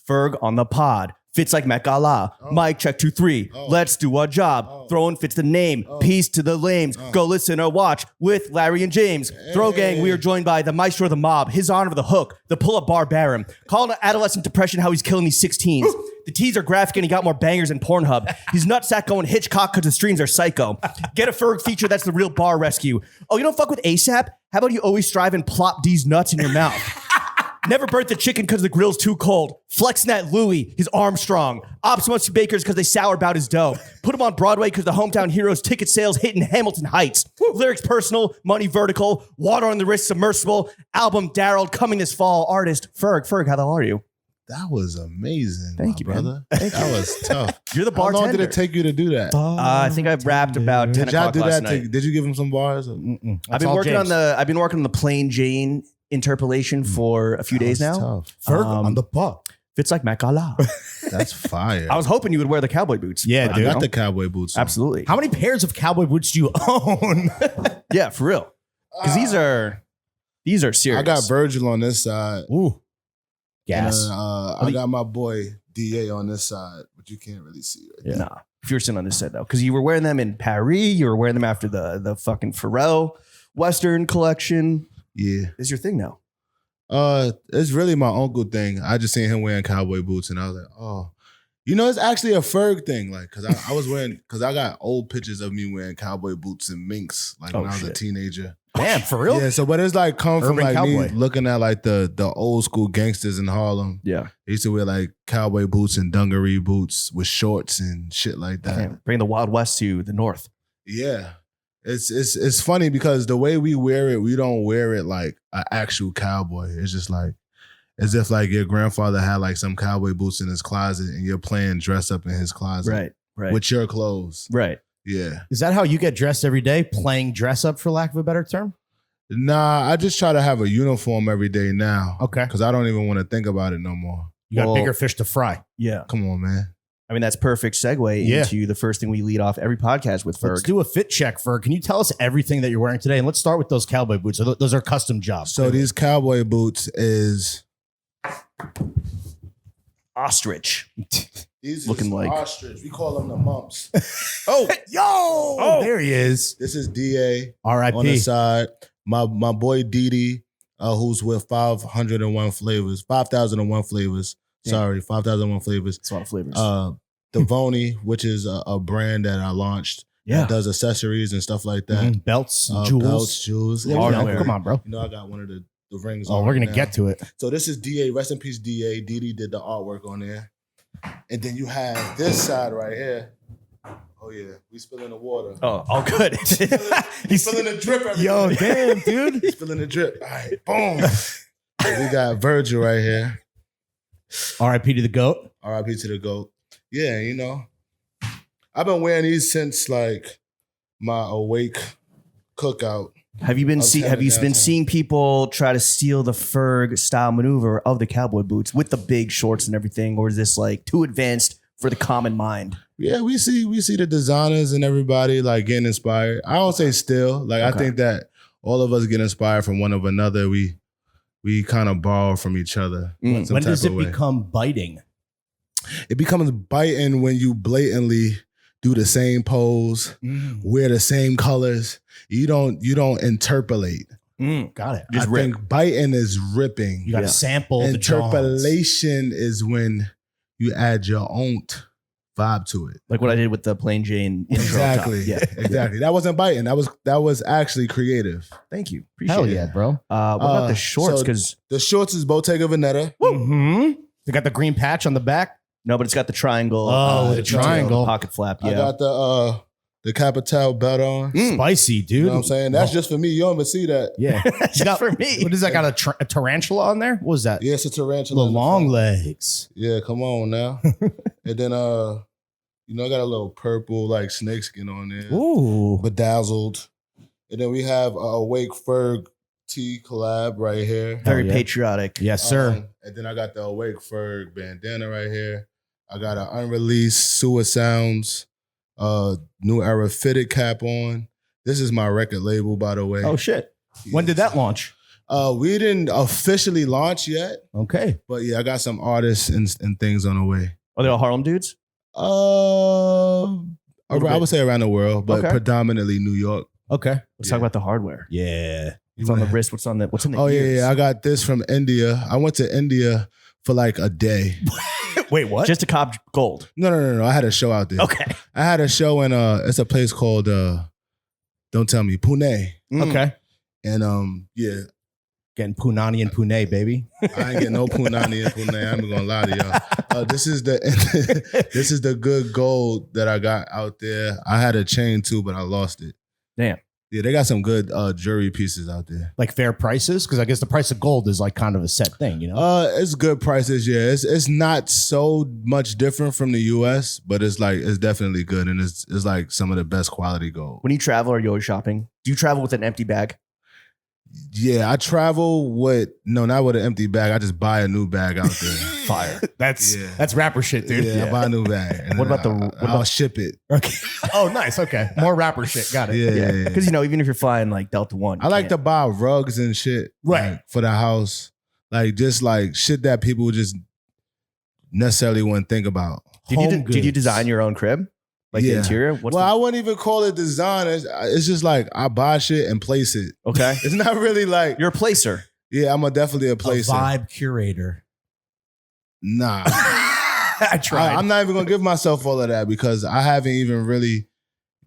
Ferg on the pod. Fits like Met Gala. Mic check 2, 3. Let's do our job. Throwing fits the name. Peace to the lames. Go listen or watch with Larry and James. Throw gang, we are joined by the maestro of the mob, his honor of the hook, the pull-up bar baron. Calling adolescent depression how he's killing these 16s. The teas are graphic and he got more bangers than Pornhub. He's nutsack going Hitchcock because the streams are psycho. Get a Ferg feature that's the real bar rescue. Oh, you don't fuck with ASAP? How about you always strive and plop these nuts in your mouth? Never burnt the chicken because the grill's too cold. Flexing that Louis, his Armstrong. Ops must be bakers because they sour about his dough. Put him on Broadway because the hometown heroes ticket sales hitting Hamilton Heights. Lyrics personal, money vertical, water on the wrist submersible. Album Darold coming this fall. Artist Ferg, how the hell are you? That was amazing. Thank you, brother. That was tough. You're the bartender. How long did it take you to do that? I think I rapped about 10 o'clock last night. Did you give him some bars? I've been working on the Plain Jane interpolation for a few days now. Tough. Ferg on the pod. Fits like Met Gala. That's fire. I was hoping you would wear the cowboy boots. Yeah, dude. I got the cowboy boots on. Absolutely. How many pairs of cowboy boots do you own? Yeah, for real. Because these are serious. I got Virgil on this side. Ooh. Yes. Gas. I got my boy DA on this side, but you can't really see it. Yeah. Nah. If you're sitting on this side though, because you were wearing them in Paris, you were wearing them after the fucking Pharrell Western collection. Yeah. It's your thing now. It's really my uncle thing. I just seen him wearing cowboy boots, and I was like, oh, it's actually a Ferg thing. Like, cause I was wearing, cause I got old pictures of me wearing cowboy boots and minks, like when I was a teenager. Damn, for real? Yeah. So, but it's like come from Urban like cowboy. me looking at like the old school gangsters in Harlem. Yeah. They used to wear like cowboy boots and dungaree boots with shorts and shit like that. Damn. Bring the Wild West to the North. Yeah. It's funny because the way we wear it, we don't wear it like an actual cowboy. It's just like as if like your grandfather had like some cowboy boots in his closet and you're playing dress up in his closet. Right. With your clothes. Right. Yeah. Is that how you get dressed every day? Playing dress up, for lack of a better term? Nah, I just try to have a uniform every day now. Okay. Because I don't even want to think about it no more. You got bigger fish to fry. Yeah. Come on, man. I mean, that's perfect segue into the first thing we lead off every podcast with Ferg. Let's do a fit check, Ferg. Can you tell us everything that you're wearing today? And let's start with those cowboy boots. Those are custom jobs. So these cowboy boots is Ostrich. These looking is like Ostrich. We call them the mumps. There he is. This is DA R.I.P. on the side. My boy Didi, who's with 501 flavors, 5,001 flavors. Sorry, 5,001 flavors. It's a lot of flavors. Devoni, which is a brand that I launched. Yeah. That does accessories and stuff like that. Belts, Jewels. Yeah, come on, bro. I got one of the rings. Oh, we're going to get to it. So this is DA. Rest in peace, DA. Didi did the artwork on there. And then you have this side right here. Oh, yeah. We spilling the water. Oh, all good. He's spilling the drip everywhere. Yo, damn, dude. He's spilling the drip. All right, boom. So we got Virgil right here. R.I.P. to the GOAT. R.I.P. to the GOAT. Yeah, I've been wearing these since like my Awake cookout. Have you been seeing people try to steal the Ferg style maneuver of the cowboy boots with the big shorts and everything, or is this like too advanced for the common mind? Yeah, we see the designers and everybody like getting inspired. I don't say still. Like I think that all of us get inspired from one of another. We kind of borrow from each other. When does it become biting? It becomes biting when you blatantly do the same pose, wear the same colors. You don't interpolate. Got it. I think biting is ripping. You got to sample the interpolation is when you add your own vibe to it. Like what I did with the Plain Jane intro. Exactly. Yeah. Exactly. That wasn't biting. That was actually creative. Thank you. Appreciate Hell it. yeah, bro. What about the shorts? So Because the shorts is Bottega Veneta. They got the green patch on the back. no, but it's got the triangle. The triangle. Pocket flap. I Yeah. got the Capital belt on. Spicy, dude. You know what I'm saying? That's just for me. You don't even see that. Yeah. Just for me. What is that? Got a tarantula on there? What was that? Yeah, it's a tarantula. The long legs. Yeah, come on now. And then I got a little purple like snakeskin on there. Ooh. Bedazzled. And then we have a Awake Ferg T collab right here. Very yeah. patriotic. Yes, sir. And then I got the Awake Ferg bandana right here. I got an unreleased Sewer Sounds New Era fitted cap on. This is my record label, by the way. Oh shit. When did that launch? We didn't officially launch yet, Okay. but yeah, I got some artists and things on the way. Are they all Harlem dudes? I would say around the world, but Okay. predominantly New York. Okay. Let's talk about the hardware. Yeah. What's on the wrist? What's in the Oh ears? yeah. I got this from India. I went to India for like a day. Wait, what? Just to cop gold. No. I had a show out there. Okay. I had a show in it's a place called don't tell me, Pune. okay. And yeah, Getting Punani and Pune, baby. I ain't getting no punani in Pune. I'm gonna lie to y'all. This is the good gold that I got out there. I had a chain too, but I lost it. Damn. Yeah, they got some good jewelry pieces out there. Like fair prices? Because I guess the price of gold is like kind of a set thing, you know? It's good prices. Yeah, it's not so much different from the U.S., but it's definitely good, and it's like some of the best quality gold. When you travel, are you always shopping? Do you travel with an empty bag? Yeah, I travel not with an empty bag. I just buy a new bag out there. Fire. That's rapper shit, dude. Yeah, I buy a new bag. And What then about I'll ship it. Okay. Oh, nice. Okay. More rapper shit. Got it. Yeah. Because even if you're flying like Delta One, I like to buy rugs and shit, Right. like, for the house, like just like shit that people just necessarily wouldn't think about. Did you design your own crib? Like the Yeah. interior? I wouldn't even call it design. It's just like I buy shit and place it. Okay. It's not really like You're a placer. yeah, I'm definitely a A placer. vibe curator. Nah, I tried. I'm not even gonna give myself all of that because I haven't even really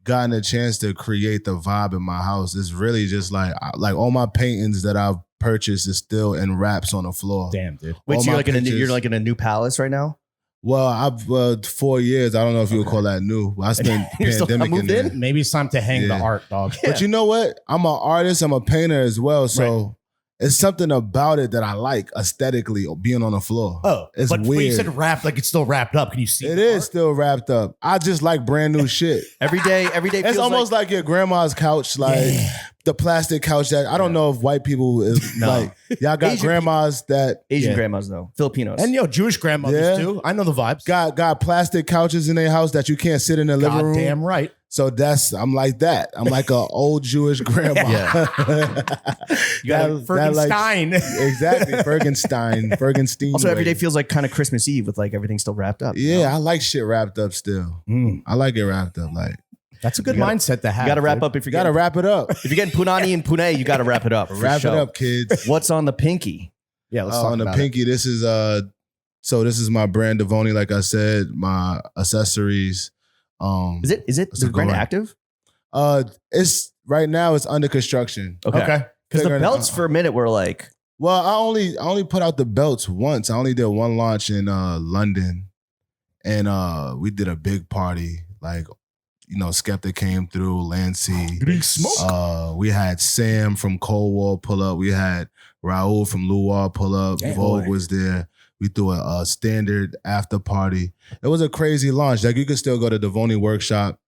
gotten a chance to create the vibe in my house. It's really just like all my paintings that I've purchased is still in wraps on the floor. Damn, dude. Wait, All so my you're like pictures. in a new palace right now? Well, I've 4 years. I don't know if you would call that new. I spent You're still pandemic not in moved there. in? Maybe it's time to hang the Yeah. art, dog. But you know what? I'm an artist. I'm a painter as well. So it's something about it that I like aesthetically being on the floor. Oh, It's but when you weird. said wrapped, like it's still wrapped up. Can you see It the is art? still wrapped up. I just like brand new shit. Every day It's feels almost like your grandma's couch, like the plastic couch that I don't know if white people is No. like. Y'all got Asian grandmas that Asian Yeah. grandmas though, Filipinos. And Jewish grandmothers Yeah. too. I know the vibes. got plastic couches in their house that you can't sit in the living room. Goddamn right. So I'm like that. I'm like an old Jewish grandma. Yeah. You got That- Fergenstein. Exactly. Fergenstein. Also, every day way. feels like kind of Christmas Eve with like everything still wrapped up. Yeah, I like shit wrapped up still. Mm, I like it wrapped up. Like, that's a good You gotta- mindset to have. You got to wrap dude. up if you you're gotta getting, wrap it up. if you're getting punani and pune, you got to wrap it up. for Wrap sure. it up, kids. What's on the pinky? Yeah, let's talk On the about pinky, this is this is my brand Devoni, like I said, my accessories. Is it That's the a good brand one. active? It's right now it's under construction. it. Okay. Because the Figuring belts out- for a minute were like, Well, I only put out the belts once. I only did one launch in London, and we did a big party. Like, Skepta came through, Lancey. Big smoke. We had Sam from Cold War pull up. We had Raul from Luar pull up. Damn, Vogue boy. was there. We threw a standard after party. It was a crazy launch. Like, you could still go to Devoni Workshop,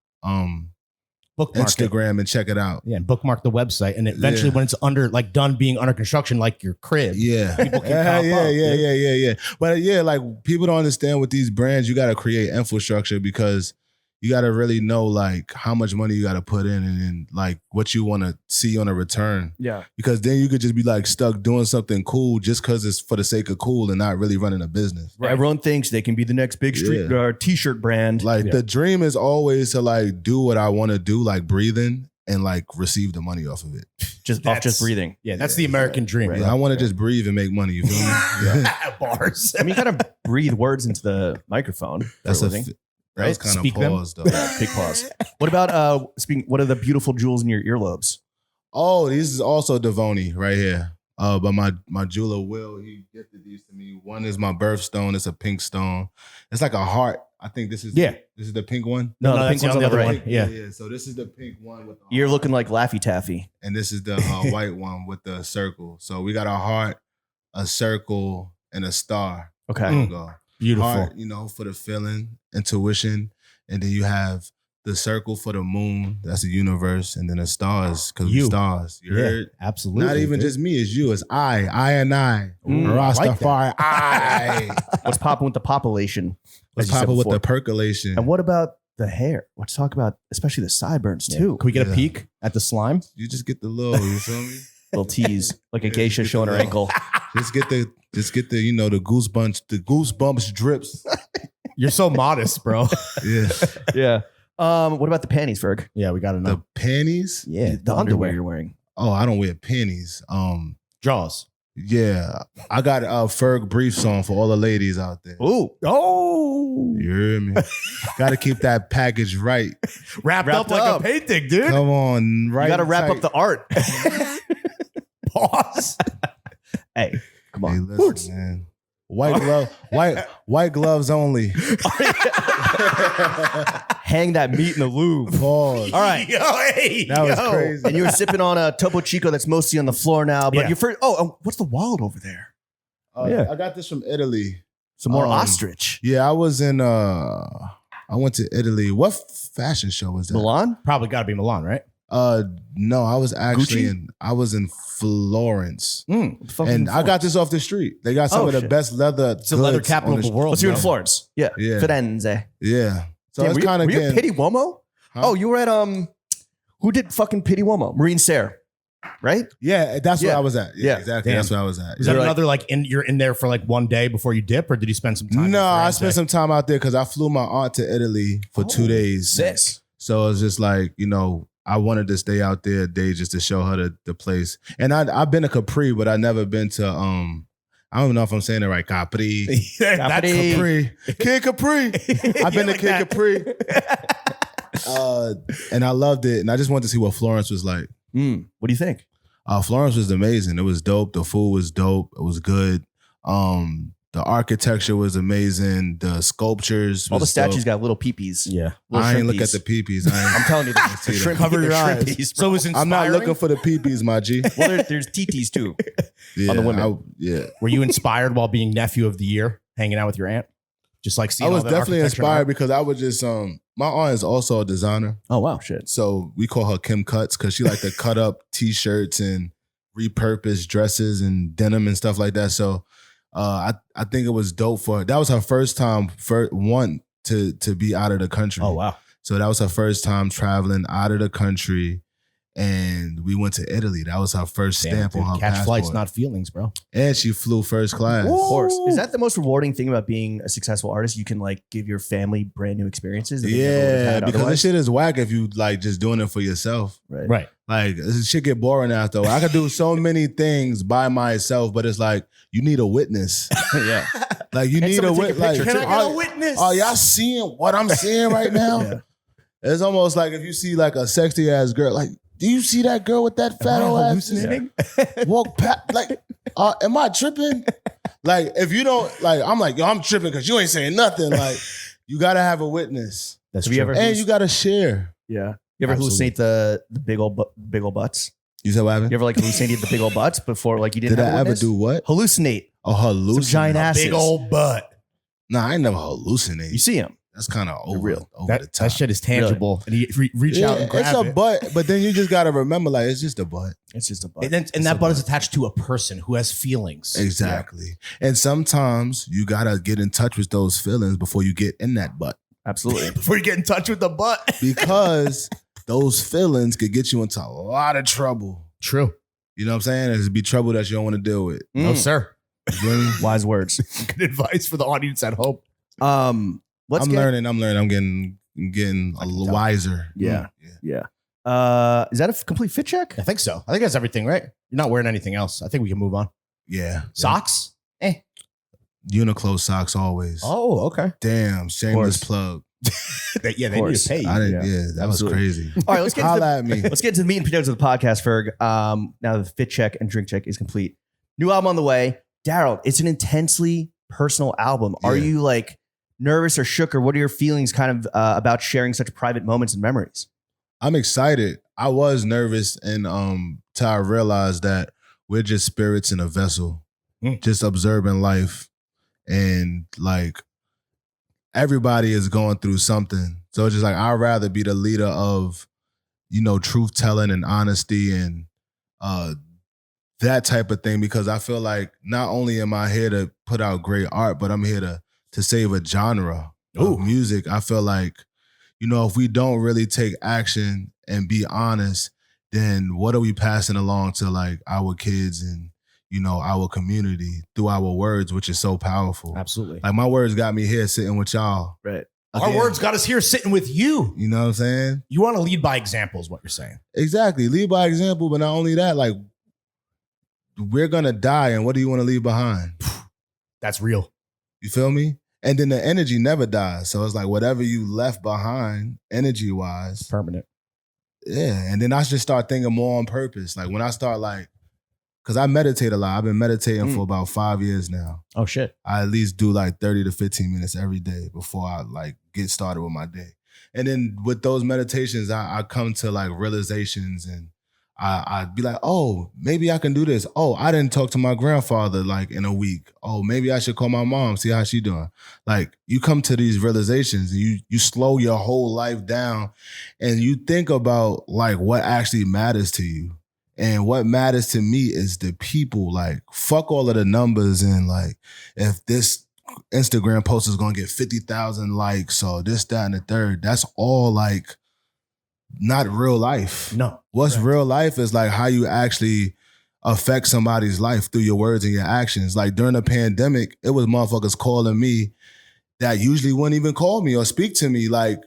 Bookmark it. Instagram, and check it out. Yeah, and bookmark the website. And eventually Yeah. when it's done being under construction, like your crib. Yeah. People can yeah, pop up, dude. yeah. But yeah, like people don't understand with these brands, you got to create infrastructure because you got to really know like how much money you got to put in and then like what you want to see on a return. yeah. Because then you could just be like stuck doing something cool just because it's for the sake of cool and not really running a business. Everyone thinks they can be the next big street t-shirt brand. Like Yeah. the dream is always to like do what I want to do, like breathing and like receive the money off of it. just That's- breathing. Yeah, that's the American dream. Right. Yeah, I want to just breathe and make money. You feel me? Yeah. Bars. I mean, you kind of breathe words into the microphone. That's for a a living. that was Right? kind Speak of them. pause though. Big pause. What about what are the beautiful jewels in your earlobes? Oh, this is also Devoni right here. But my jeweler Will, he gifted these to me. One is my birthstone. It's a pink stone. It's like a heart. I think this is Yeah. This is the pink one. No, the that's pink one's on the other right. one. Yeah. Yeah. So this is the pink one with the You're heart. looking like Laffy Taffy. And this is the white one with the circle. So we got a heart, a circle, and a star. Okay. There you go. Beautiful. Heart, for the feeling, intuition, and then you have the circle for the moon. That's the universe, and then the stars because we You. stars. You heard? Absolutely. Not even dude. just me, it's you. It's I and I. Ooh, I like Rastafari. I. What's popping with the population? Let's as you said pop it with before? the percolation. And what about the hair? Let's talk about especially the sideburns Yeah. too. Can we get a Yeah. peek at the slime? You just get the little, you feel me? Little tease, like a geisha showing her ankle. Just get the the goosebumps drips. You're so modest, bro. Yeah. Yeah. What about the panties, Ferg? Yeah, we got to know. The panties? Yeah, the underwear you're wearing. Oh, I don't wear panties. Jaws. Yeah. I got Ferg briefs on for all the ladies out there. Ooh. Oh. You hear me? Gotta keep that package right. Wrapped up like a painting, dude. Come on, right. You got to wrap tight. up the art. Pause. Hey, come Hey, on. listen, man. White gloves only. Hang that meat in the Louvre. Pause. All right. That was crazy. And you were sipping on a Topo Chico that's mostly on the floor now. But Yeah. your first, what's the wild over there? Yeah. I got this from Italy. Some more ostrich. Yeah, I was in I went to Italy. What fashion show was that? Milan? Probably got to be Milan, right? No, I was actually Gucci? I was in Florence. Fucking And I got this off the street. They got some Oh, of the shit. best leather. It's the leather capital of the world. What's you in bro. Florence? Yeah. Yeah. Firenze. Yeah. So Damn, it's kind of were you at Pity Uomo? Huh? Oh, you were at who did fucking Pity Uomo? Marine Serre, right? Yeah, that's Yeah. where I was at. Yeah, Yeah. exactly. Damn. That's where I was at. Is that You're like- another you're in there for like one day before you dip, or did you spend some time? No, in I Firenze? spent some time out there because I flew my aunt to Italy for 2 days. Sick. So it's just like, I wanted to stay out there a day just to show her the place. And I've been to Capri, but I never been to I don't know if I'm saying it right. Capri. That's Capri. Capri. Kid Capri. I've been to Kid Capri. And I loved it. And I just wanted to see what Florence was like. What do you think? Florence was amazing. It was dope. The food was dope. It was good. The architecture was amazing. The sculptures. All the was statues dope. got little peepees. Yeah. Little I ain't look shrimpies. at the peepees. I'm telling you, the see that. shrimp, Cover the your eyes. shrimpies, So it bro. was I'm not looking for the peepees, my G. Well, there's TTs too. Yeah, On the women. yeah. Were you inspired while being nephew of the year, hanging out with your aunt? Just like I seeing was all that definitely architecture and inspired art? because I would just my aunt is also a designer. Oh wow, shit. So we call her Kim Cuts because she like to cut up t-shirts and repurpose dresses and denim and stuff like that. So I think it was dope for her. That was her first time to be out of the country. Oh wow. So that was her first time traveling out of the country. And we went to Italy. That was her first stamp on her Catch passport. flights, not feelings, bro. And she flew first class. Of course. Is that the most rewarding thing about being a successful artist? You can like give your family brand new experiences. that they never would have Yeah, had because otherwise? this shit is whack if you like just doing it for yourself. Right. Right. Like this shit get boring after. I could do so many things by myself, but it's like you need a witness. Yeah. Like you need a someone take a witness. Like, picture, Can I get a are, witness? are y'all seeing what I'm seeing right now? Yeah. It's almost like if you see like a sexy ass girl, like, do you see that girl with that fat old ass? Walk past, like, am I tripping? Like, if you don't, like, I'm like, yo, I'm tripping because you ain't saying nothing. Like, you gotta have a witness, That's Have you true. ever- and you gotta share. Yeah. You ever Absolutely. hallucinate the big old butts? You said what happened? You ever like hallucinated the big old butts before like you didn't Did have I a ever witness? do what? Hallucinate. Oh, hallucinate. Some giant asses. Big old butt. Nah, I ain't never hallucinate. You see him. That's kind of over, real. over the That top. shit is tangible. And you reach out and grab it's a it. butt, but then you just gotta remember, like, it's just a butt. It's just a butt. And that butt is attached to a person who has feelings. Exactly. And sometimes you gotta get in touch with those feelings before you get in that butt. Absolutely. Before you get in touch with the butt. Because those feelings could get you into a lot of trouble. True. You know what I'm saying? It'd be trouble that you don't want to deal with. No, sir. You feel me? Wise words. Good advice for the audience at home. Let's I'm get, learning. I'm getting a little wiser. Yeah. Yeah. Is that a complete fit check? I think so. I think that's everything, right? You're not wearing anything else. I think we can move on. Yeah. Socks? Uniqlo socks always. Oh, okay. Damn, shameless course. plug. They need course. to pay you. I didn't. Yeah. Yeah, that Absolutely. was crazy. All right, let's get into Holla at me. let's get to the meat and potatoes of the podcast, Ferg. Now the fit check and drink check is complete. New album on the way. Darold, it's an intensely personal album. Are Yeah. you like nervous or shook, or what are your feelings kind of about sharing such private moments and memories? I'm excited. I was nervous and till I realized that we're just spirits in a vessel, just observing life, and like everybody is going through something. So it's just like I'd rather be the leader of, truth telling and honesty and that type of thing, because I feel like not only am I here to put out great art, but I'm here to save a genre of music. I feel like, if we don't really take action and be honest, then what are we passing along to like our kids and, you know, our community through our words, which is so powerful. Absolutely. Like my words got me here sitting with y'all. Right. Our words got us here sitting with you. You know what I'm saying? You want to lead by example is what you're saying. Exactly. Lead by example, but not only that, like we're going to die and what do you want to leave behind? That's real. You feel me? And then the energy never dies. So it's like whatever you left behind energy-wise. Permanent. Yeah. And then I just start thinking more on purpose. Like when I start like, because I meditate a lot. I've been meditating for about 5 years now. Oh, shit. I at least do like 30 to 15 minutes every day before I like get started with my day. And then with those meditations, I come to like realizations and I'd be like, oh, maybe I can do this. Oh, I didn't talk to my grandfather like in a week. Oh, maybe I should call my mom, see how she doing. Like you come to these realizations and you slow your whole life down and you think about like what actually matters to you. And what matters to me is the people. Like, fuck all of the numbers and like, if this Instagram post is gonna get 50,000 likes or this, that, and the third, that's all like not real life. No. What's real life is like how you actually affect somebody's life through your words and your actions. Like during the pandemic, it was motherfuckers calling me that usually wouldn't even call me or speak to me. Like,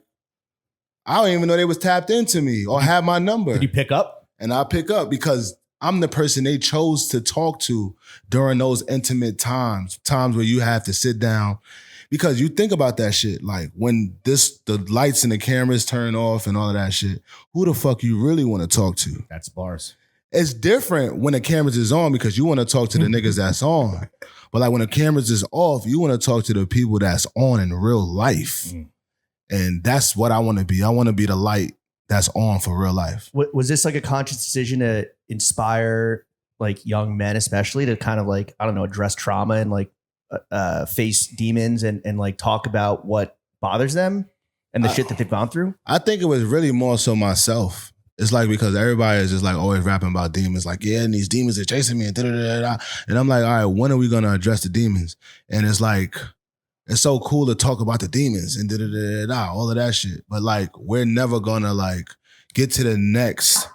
I don't even know they was tapped into me or had my number. Did you pick up? And I pick up because I'm the person they chose to talk to during those intimate times where you have to sit down. Because you think about that shit, like when the lights and the cameras turn off and all of that shit, who the fuck you really want to talk to? That's bars. It's different when the cameras is on because you want to talk to the niggas that's on. But like when the cameras is off, you want to talk to the people that's on in real life. And that's what I want to be. I want to be the light that's on for real life. Was this like a conscious decision to inspire like young men, especially to kind of like, I don't know, address trauma and like face demons and like talk about what bothers them and the shit that they've gone through? I think it was really more so myself. It's like because everybody is just like always rapping about demons, like, yeah, and these demons are chasing me and da-da-da-da. And I'm like, all right, when are we going to address the demons? And it's like, it's so cool to talk about the demons and da-da-da-da-da, all of that shit. But like, we're never gonna like get to the next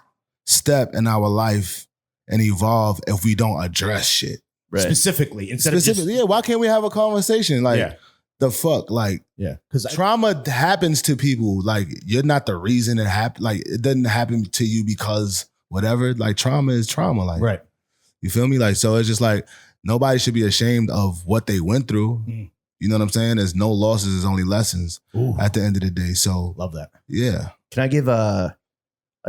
step in our life and evolve if we don't address shit. Right. Specifically, instead of just, yeah, why can't we have a conversation? Like, the fuck? Like, because trauma happens to people. Like, you're not the reason it happened. Like, it doesn't happen to you because whatever. Like, trauma is trauma. Like, right. You feel me? Like, so it's just like, nobody should be ashamed of what they went through. You know what I'm saying? There's no losses, there's only lessons at the end of the day. So love that. Yeah. Can I give a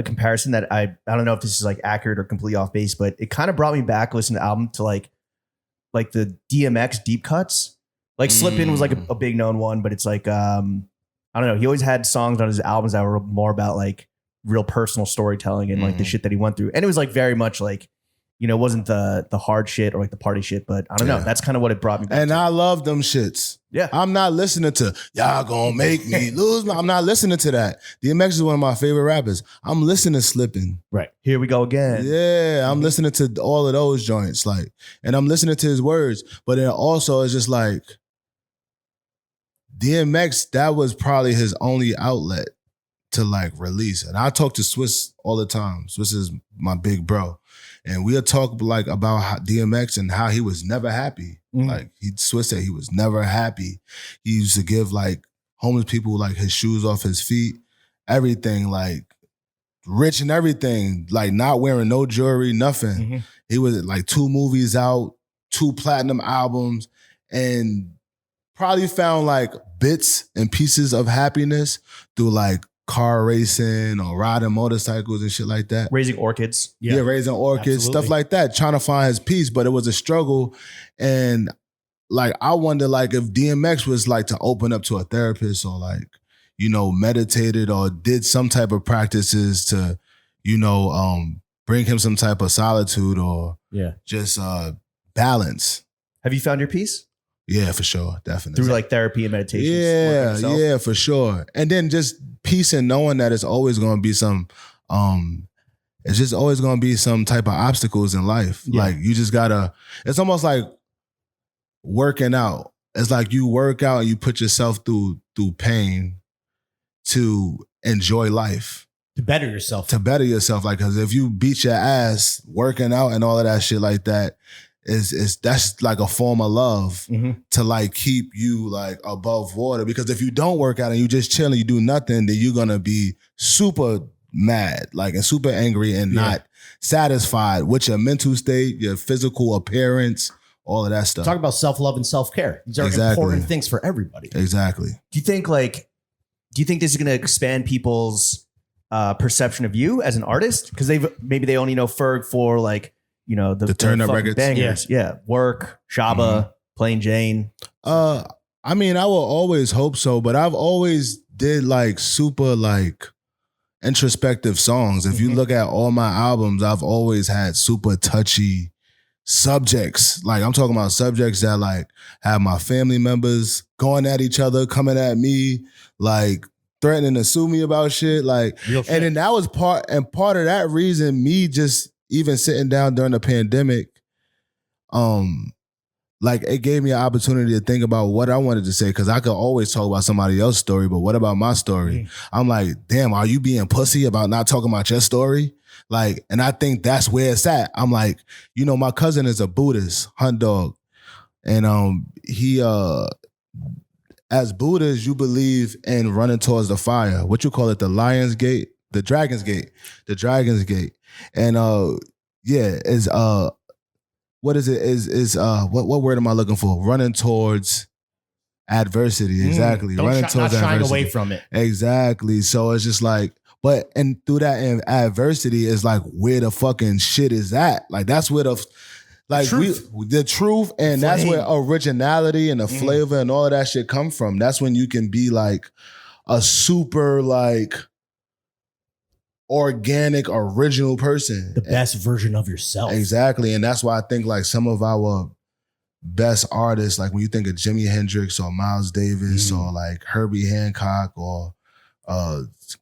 comparison that I don't know if this is like accurate or completely off base, but it kind of brought me back listening to the album to like the DMX deep cuts. Like Slippin' was like a big known one, but it's like I don't know. He always had songs on his albums that were more about like real personal storytelling and like the shit that he went through. And it was like very much like, you know, it wasn't the hard shit or like the party shit, but I don't know. That's kind of what it brought me back And to. I love them shits. Yeah. I'm not listening to, y'all gonna make me lose. I'm not listening to that. DMX is one of my favorite rappers. I'm listening to Slippin'. Right. Here we go again. Yeah, I'm listening to all of those joints. Like, and I'm listening to his words. But then also it's just like, DMX, that was probably his only outlet to like release. And I talk to Swiss all the time. Swiss is my big bro. And we'll talk like about how DMX and how he was never happy. Like Swiss said he was never happy. He used to give like homeless people like his shoes off his feet, everything, like rich and everything, like not wearing no jewelry, nothing. He was like 2 movies out, 2 platinum albums, and probably found like bits and pieces of happiness through like car racing or riding motorcycles and shit like that. Raising orchids. Yeah, raising orchids, stuff like that, trying to find his peace, but it was a struggle. And like, I wonder like if DMX was like to open up to a therapist or like, you know, meditated or did some type of practices to, you know, bring him some type of solitude or just balance. Have you found your peace? Yeah, for sure. Definitely. Through like therapy and meditation. Yeah, for sure. And then just peace and knowing that it's always going to be some, it's just always going to be some type of obstacles in life. Like you just gotta, it's almost like working out. It's like you work out and you put yourself through pain to enjoy life. To better yourself. Like, because if you beat your ass working out and all of that shit like that, that's like a form of love to like keep you like above water. Because if you don't work out and you just chill and you do nothing, then you're gonna be super mad, like, and super angry and not satisfied with your mental state, your physical appearance, all of that stuff. Talk about self-love and self-care. These are important things for everybody. Exactly. Do you think this is going to expand people's perception of you as an artist? Because maybe they only know Ferg for like, you know, the turn up fucking records. bangers. Yeah. Work, Shabba, Plain Jane. I mean, I will always hope so, but I've always did like super like introspective songs. If you look at all my albums, I've always had super touchy subjects. Like, I'm talking about subjects that like have my family members going at each other, coming at me, like threatening to sue me about shit. Like, and then that was part of that reason, me just even sitting down during the pandemic, like, it gave me an opportunity to think about what I wanted to say, because I could always talk about somebody else's story, but what about my story? I'm like, damn, are you being pussy about not talking about your story? Like, and I think that's where it's at. I'm like, you know, my cousin is a Buddhist, hunt dog. And he as Buddhists, you believe in running towards the fire. What you call it? The Lion's Gate? The Dragon's Gate. The Dragon's Gate. And is what is it? What word am I looking for? Running towards adversity. Exactly. Running towards not shying adversity. Away from it. Exactly. So it's just like, and through that adversity is like where the fucking shit is at. Like, that's where the truth, and that's where originality and the flavor and all of that shit come from. That's when you can be like a super like organic, original person. The best version of yourself. Exactly. And that's why I think like some of our best artists, like when you think of Jimi Hendrix or Miles Davis or like Herbie Hancock or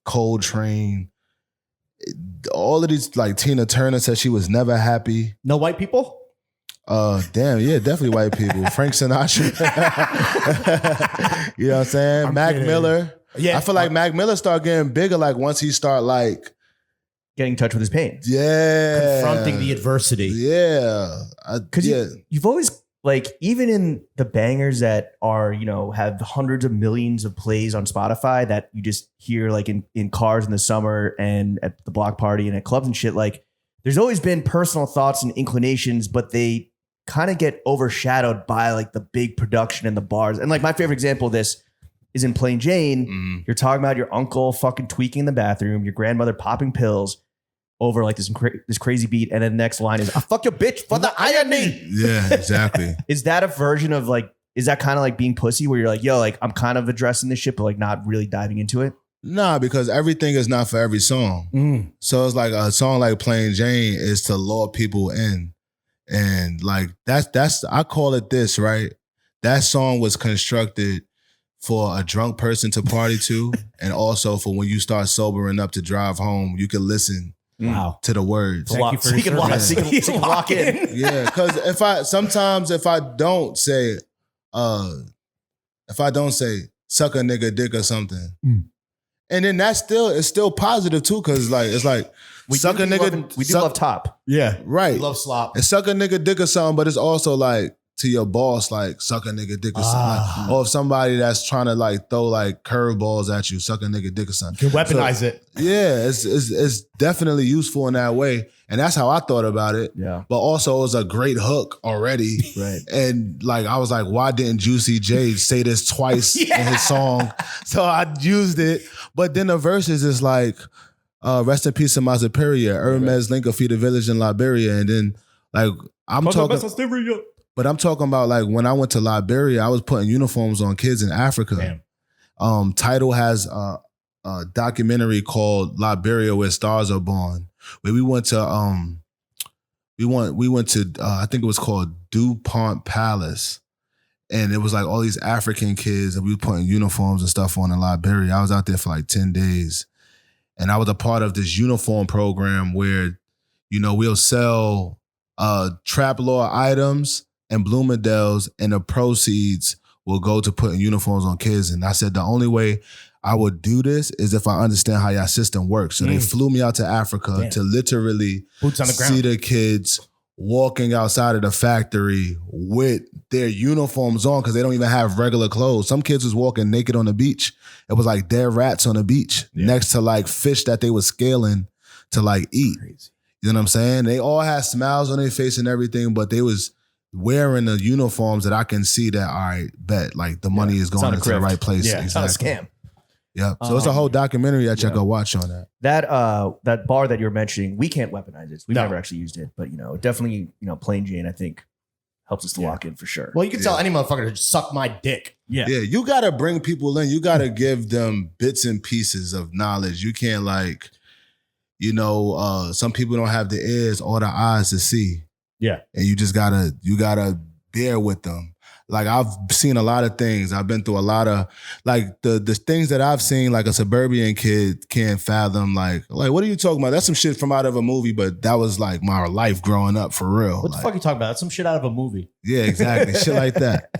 Coltrane, all of these, like Tina Turner said she was never happy. No white people? Damn, yeah, definitely white people. Frank Sinatra. You know what I'm saying? Mac Miller. Yeah. I feel like Mac Miller started getting bigger like once he started like getting in touch with his pain. Yeah. Confronting the adversity. Yeah. Because you've always, like, even in the bangers that are, you know, have hundreds of millions of plays on Spotify that you just hear like in cars in the summer and at the block party and at clubs and shit, like, there's always been personal thoughts and inclinations, but they kind of get overshadowed by like the big production and the bars. And like my favorite example of this is in Plain Jane. You're talking about your uncle fucking tweaking in the bathroom, your grandmother popping pills over like this crazy beat, and then the next line is, I fuck your bitch for the irony. Yeah, exactly. Is that a version of like, is that kind of like being pussy where you're like, yo, like I'm kind of addressing this shit, but like not really diving into it? Nah, because everything is not for every song. So it's like a song like Plain Jane is to lure people in. And like that's I call it this, right? That song was constructed for a drunk person to party to, and also for when you start sobering up to drive home, you can listen to the words. So you can lock in. Yeah, because if I don't say suck a nigga dick or something, and then it's still positive too, because like it's like we love top. Yeah, right. We love slop. And suck a nigga dick or something, but it's also like to your boss, like suck a nigga dick or something. Like, or if somebody that's trying to like throw like curveballs at you, suck a nigga dick or something. You can weaponize it. Yeah, it's definitely useful in that way. And that's how I thought about it. Yeah. But also it was a great hook already. Right. And like I was like, why didn't Juicy J say this twice in his song? So I used it. But then the verses is like, rest in peace to my superior, Hermes link a feed a village in Liberia. And then like I'm talking about like when I went to Liberia, I was putting uniforms on kids in Africa. Damn. Tidal has a documentary called Liberia Where Stars Are Born, where we went to I think it was called DuPont Palace. And it was like all these African kids and we were putting uniforms and stuff on in Liberia. I was out there for like 10 days. And I was a part of this uniform program where, you know, we'll sell trap law items and Bloomingdale's, and the proceeds will go to putting uniforms on kids. And I said the only way I would do this is if I understand how your system works. So they flew me out to Africa to literally Boots on the ground. see the kids walking outside of the factory with their uniforms on because they don't even have regular clothes. Some kids was walking naked on the beach. It was like dead rats on the beach next to like fish that they were scaling to like eat. Crazy. You know what I'm saying? They all had smiles on their face and everything, but they was wearing the uniforms that I can see that, all right, bet, like the money is going into the right place. Yeah, it's not a scam. Yeah. So it's a whole documentary that y'all go watch on that. That bar that you're mentioning, we can't weaponize it. We've No. never actually used it, but definitely, plain Jane, I think, helps us to lock in for sure. Well, you can tell any motherfucker to suck my dick. Yeah. Yeah, you got to bring people in. You got to give them bits and pieces of knowledge. You can't some people don't have the ears or the eyes to see. Yeah. And you gotta bear with them. Like I've seen a lot of things. I've been through a lot of like the things that I've seen like a suburban kid can't fathom. Like what are you talking about? That's some shit from out of a movie, but that was like my life growing up for real. What the fuck are you talking about? That's some shit out of a movie. Yeah, exactly. Shit like that.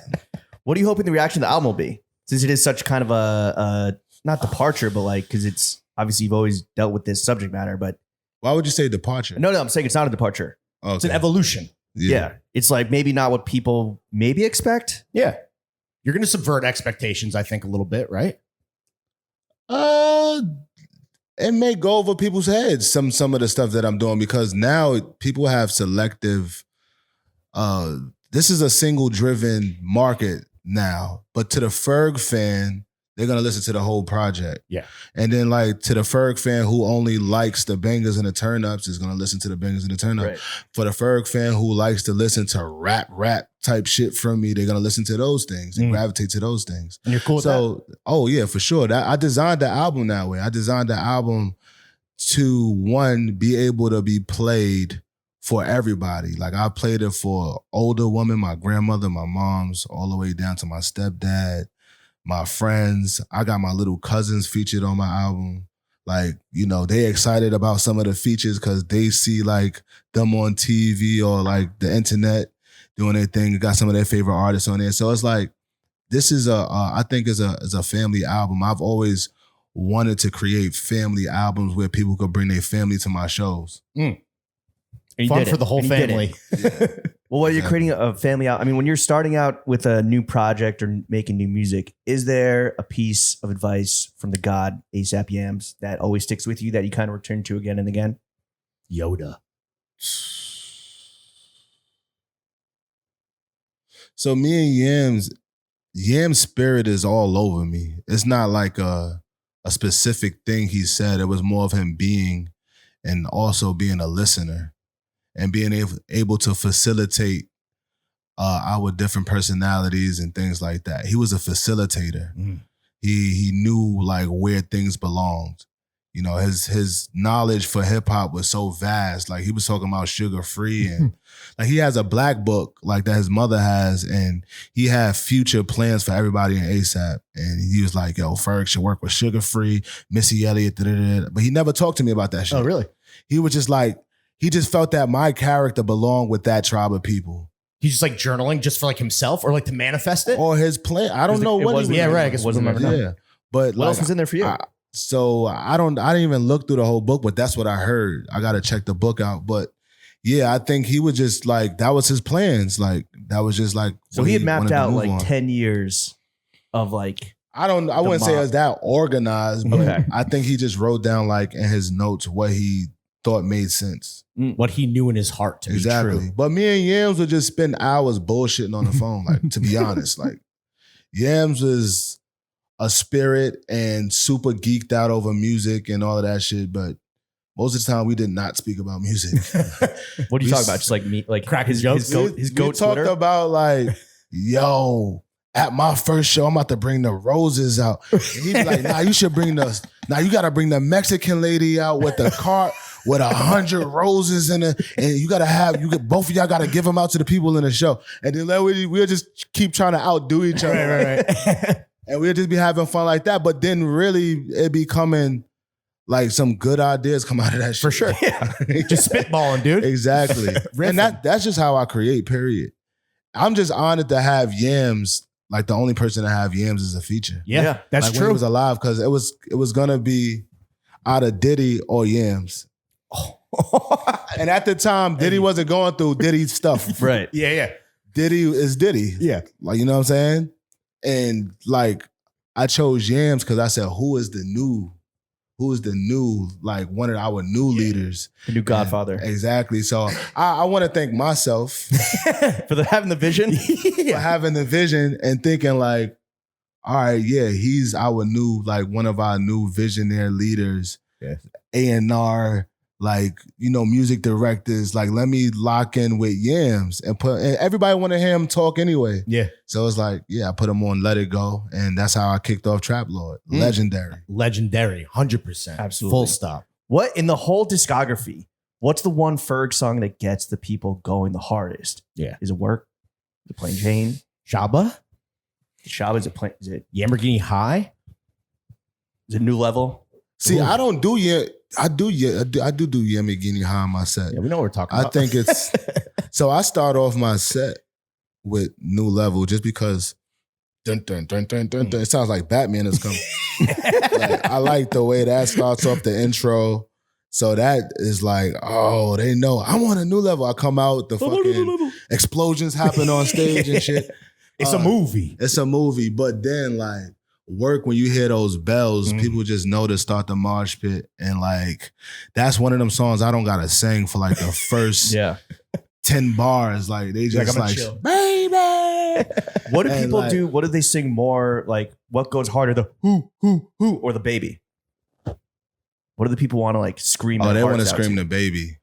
What are you hoping the reaction to the album will be? Since it is such kind of a not departure, but like because it's obviously you've always dealt with this subject matter, but Why would you say departure? no, I'm saying it's not a departure. Okay. It's an evolution. Yeah. It's like maybe not what people maybe expect. Yeah. You're going to subvert expectations, I think, a little bit, right? It may go over people's heads, some of the stuff that I'm doing, because now people have selective, this is a single driven market now, but to the Ferg fan, they're going to listen to the whole project. Yeah. And then like to the Ferg fan who only likes the bangers and the turn-ups is going to listen to the bangers and the turn-ups. Right. For the Ferg fan who likes to listen to rap type shit from me, they're going to listen to those things and gravitate to those things. And you're cool with that? Oh yeah, for sure. I designed the album that way. I designed the album to, one, be able to be played for everybody. Like I played it for older women, my grandmother, my mom's, all the way down to my stepdad, my friends. I got my little cousins featured on my album. Like, they excited about some of the features because they see like them on TV or like the internet doing their thing. Got some of their favorite artists on there. So it's like, this is I think is a family album. I've always wanted to create family albums where people could bring their family to my shows. Fun for the whole family. Well, while you're creating a family out, I mean, when you're starting out with a new project or making new music, is there a piece of advice from the god A AP Yams that always sticks with you that you kind of return to again and again? Yoda. So me and Yam's spirit is all over me. It's not like a specific thing he said. It was more of him being and also being a listener and being able to facilitate our different personalities and things like that. He was a facilitator. He knew like where things belonged. His knowledge for hip hop was so vast. Like he was talking about Sugar Free and like he has a black book like that his mother has, and he had future plans for everybody in ASAP. And he was like, "Yo, Ferg should work with Sugar Free, Missy Elliott." But he never talked to me about that shit. Oh, really? He was just like, he just felt that my character belonged with that tribe of people. He's just like journaling just for like himself or like to manifest it? Or his plan. I don't know what he was. Yeah, right. I guess wasn't we'll never know. Yeah. But What else was in there for you? I didn't even look through the whole book, but that's what I heard. I got to check the book out. But yeah, I think he was just like, that was his plans. Like, that was just like, So he had mapped wanted to out move like on. 10 years of like, I wouldn't say it was that organized, but Okay. I think he just wrote down like in his notes what he thought made sense. What he knew in his heart to be Exactly. true. But me and Yams would just spend hours bullshitting on the phone, like, to be honest. Like, Yams was a spirit and super geeked out over music and all of that shit, but most of the time we did not speak about music. what do you We talk about? Just like me, like Cracking his jokes? goat, his we goat talked Twitter? about like, yo, at my first show, I'm about to bring the roses out. And he'd be like, nah, you should bring you gotta bring the Mexican lady out with the cart with 100 roses in it. And both of y'all gotta give them out to the people in the show. And then we'll just keep trying to outdo each other. Right. And we'll just be having fun like that. But then really it be coming like some good ideas come out of that shit. For sure. Yeah. Just spitballing, dude. Exactly. And that's just how I create, period. I'm just honored to have Yams like the only person to have Yams as a feature. Yeah, that's like when true. he was alive, because it was gonna be out of Diddy or Yams. And at the time, Diddy wasn't going through Diddy stuff. Right. Yeah. Diddy is Diddy. Yeah. Like, you know what I'm saying? And like, I chose Yams because I said, who is the new, like one of our new leaders? The new Godfather. And exactly. So I want to thank myself For having the vision. for having the vision and thinking like, all right, yeah, he's our new, like one of our new visionary leaders. Yeah. A&R, like, you know, music directors, like, let me lock in with Yams and everybody want to hear him talk anyway. Yeah. So it's like, yeah, I put him on Let It Go, and that's how I kicked off Trap Lord. Legendary. 100%. Absolutely. Full stop. What in the whole discography, what's the one Ferg song that gets the people going the hardest? Yeah. Is it Work? Is it Plain Jane? Shaba? Shab, is it Lamborghini High? is it New Level? See, Ooh. I don't do yet. I do Yamagini High on my set. Yeah, we know what we're talking I about. think it's so I start off my set with New Level just because dun, dun, dun, dun, dun, dun. It sounds like Batman is coming. Like, I like the way that starts off the intro. So that is like, oh, they know I'm on a new level. I come out, the fucking explosions happen on stage and shit. It's a movie. It's a movie, but then like Work, when you hear those bells, people just know to start the mosh pit. And like, that's one of them songs I don't gotta sing for like the first 10 bars. Like they just like chill. baby. What do And, people like- do? What do they sing more? Like, what goes harder, the who, or the baby? What do the people want to like scream? Oh, their they want to hearts out scream the baby.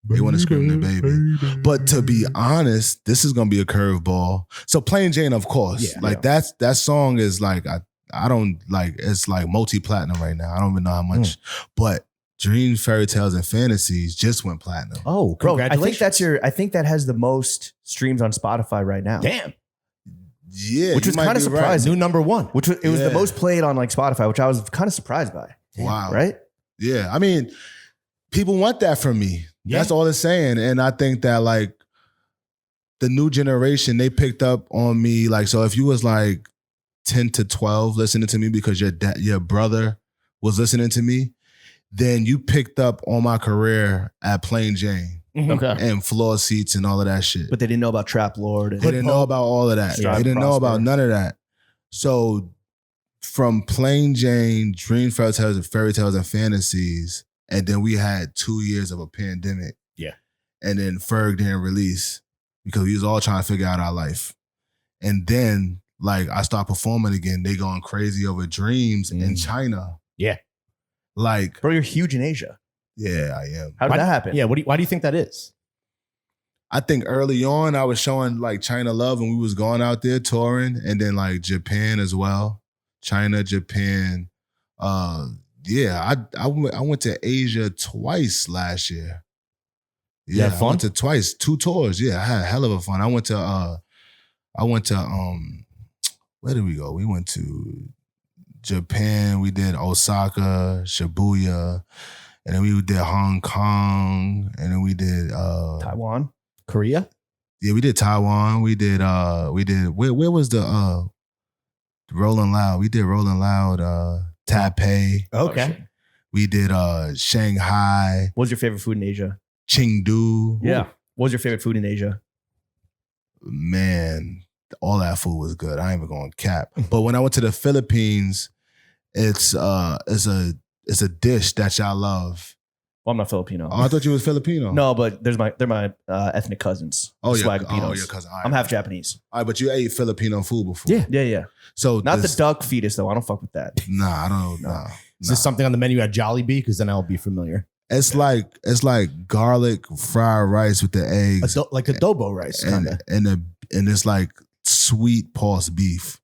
They want to scream the baby. But to be honest, this is gonna be a curveball. So Plain Jane, of course. Yeah. Like that song is like I don't like, it's like multi-platinum right now. I don't even know how much. But Dreams, Fairy Tales, and Fantasies just went platinum. Oh, Bro, congratulations. I think that has the most streams on Spotify right now. Damn. Yeah. Which you was might kinda be right. surprising. New number one. Which was, it was the Yeah. most played on like Spotify, which I was kind of surprised by. Wow. Right? Yeah. I mean, people want that from me. Yeah. That's all it's saying. And I think that like the new generation, they picked up on me. Like, so if you was like 10 to 12 listening to me because your brother was listening to me, then you picked up on my career at Plain Jane Okay. and Floor Seats and all of that shit. But they didn't know about Trap Lord. And They didn't know about all of that. Strive They didn't to know about prosper. none of that. So from Plain Jane, Dreams, Fairy Tales, and Fantasies, and then we had 2 years of a pandemic. Yeah. And then Ferg didn't release because we was all trying to figure out our life. And then like I start performing again. They going crazy over Dreams in China. Yeah. Like, Bro, you're huge in Asia. yeah, I am. How did that happen? Yeah, why do you think that is? I think early on I was showing like China love and we was going out there touring, and then like Japan as well. China, Japan. Yeah, I went to Asia twice last year. You had I fun? went to twice, 2 tours. Yeah, I had a hell of a fun. I went to where did we go? We went to Japan. We did Osaka, Shibuya, and then we did Hong Kong, and then we did Taiwan. Korea? yeah, we did Taiwan. We did where was the Rolling Loud? We did Rolling Loud, Taipei. Okay. We did Shanghai, What was your favorite food in Asia? Chengdu. Yeah. What was your favorite food in Asia? Man, all that food was good. I ain't even going to cap. But when I went to the Philippines, it's a dish that y'all love. Well, I'm not Filipino. Oh, I thought you was Filipino. No, but they're my ethnic cousins. Oh, the yeah. Swagapinos. Oh, your cousin. All right. I'm half Japanese. All right, but you ate Filipino food before. Yeah. Yeah. So Not this- the duck fetus though. I don't fuck with that. Nah, I don't know. Nah. Is this something on the menu at Jollibee? Because then I'll be familiar. It's like garlic fried rice with the eggs Like adobo rice, kind of. and it's like sweet pulse beef.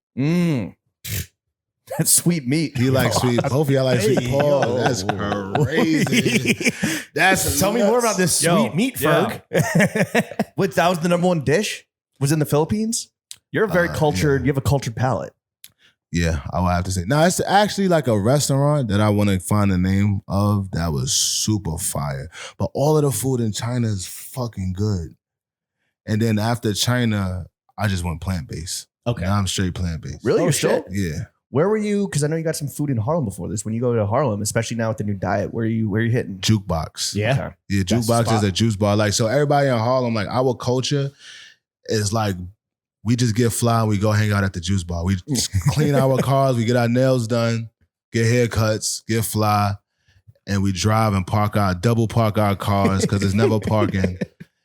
That's sweet meat. He likes sweet. Both of y'all like sweet Hey, pulse. yo. That's crazy. That's Tell me more about this Yo, sweet meat, yeah. Ferg. Wait, that was the number one dish? Was in the Philippines? You're a very cultured. yeah. You have a cultured palate. Yeah, I would have to say. Now it's actually like a restaurant that I want to find the name of that was super fire. But all of the food in China is fucking good. And then after China, I just went plant-based. Okay. Now I'm straight plant-based. Really? Oh, You're still? shit. Yeah. Where were you? Because I know you got some food in Harlem before this. When you go to Harlem, especially now with the new diet, where are you hitting? Jukebox. Yeah. Okay. Yeah, That's the jukebox is spot. a juice bar. Like, so everybody in Harlem, like our culture is like, we just get fly and we go hang out at the juice bar. We just clean our cars, we get our nails done, get haircuts, get fly, and we drive and double park our cars because there's never parking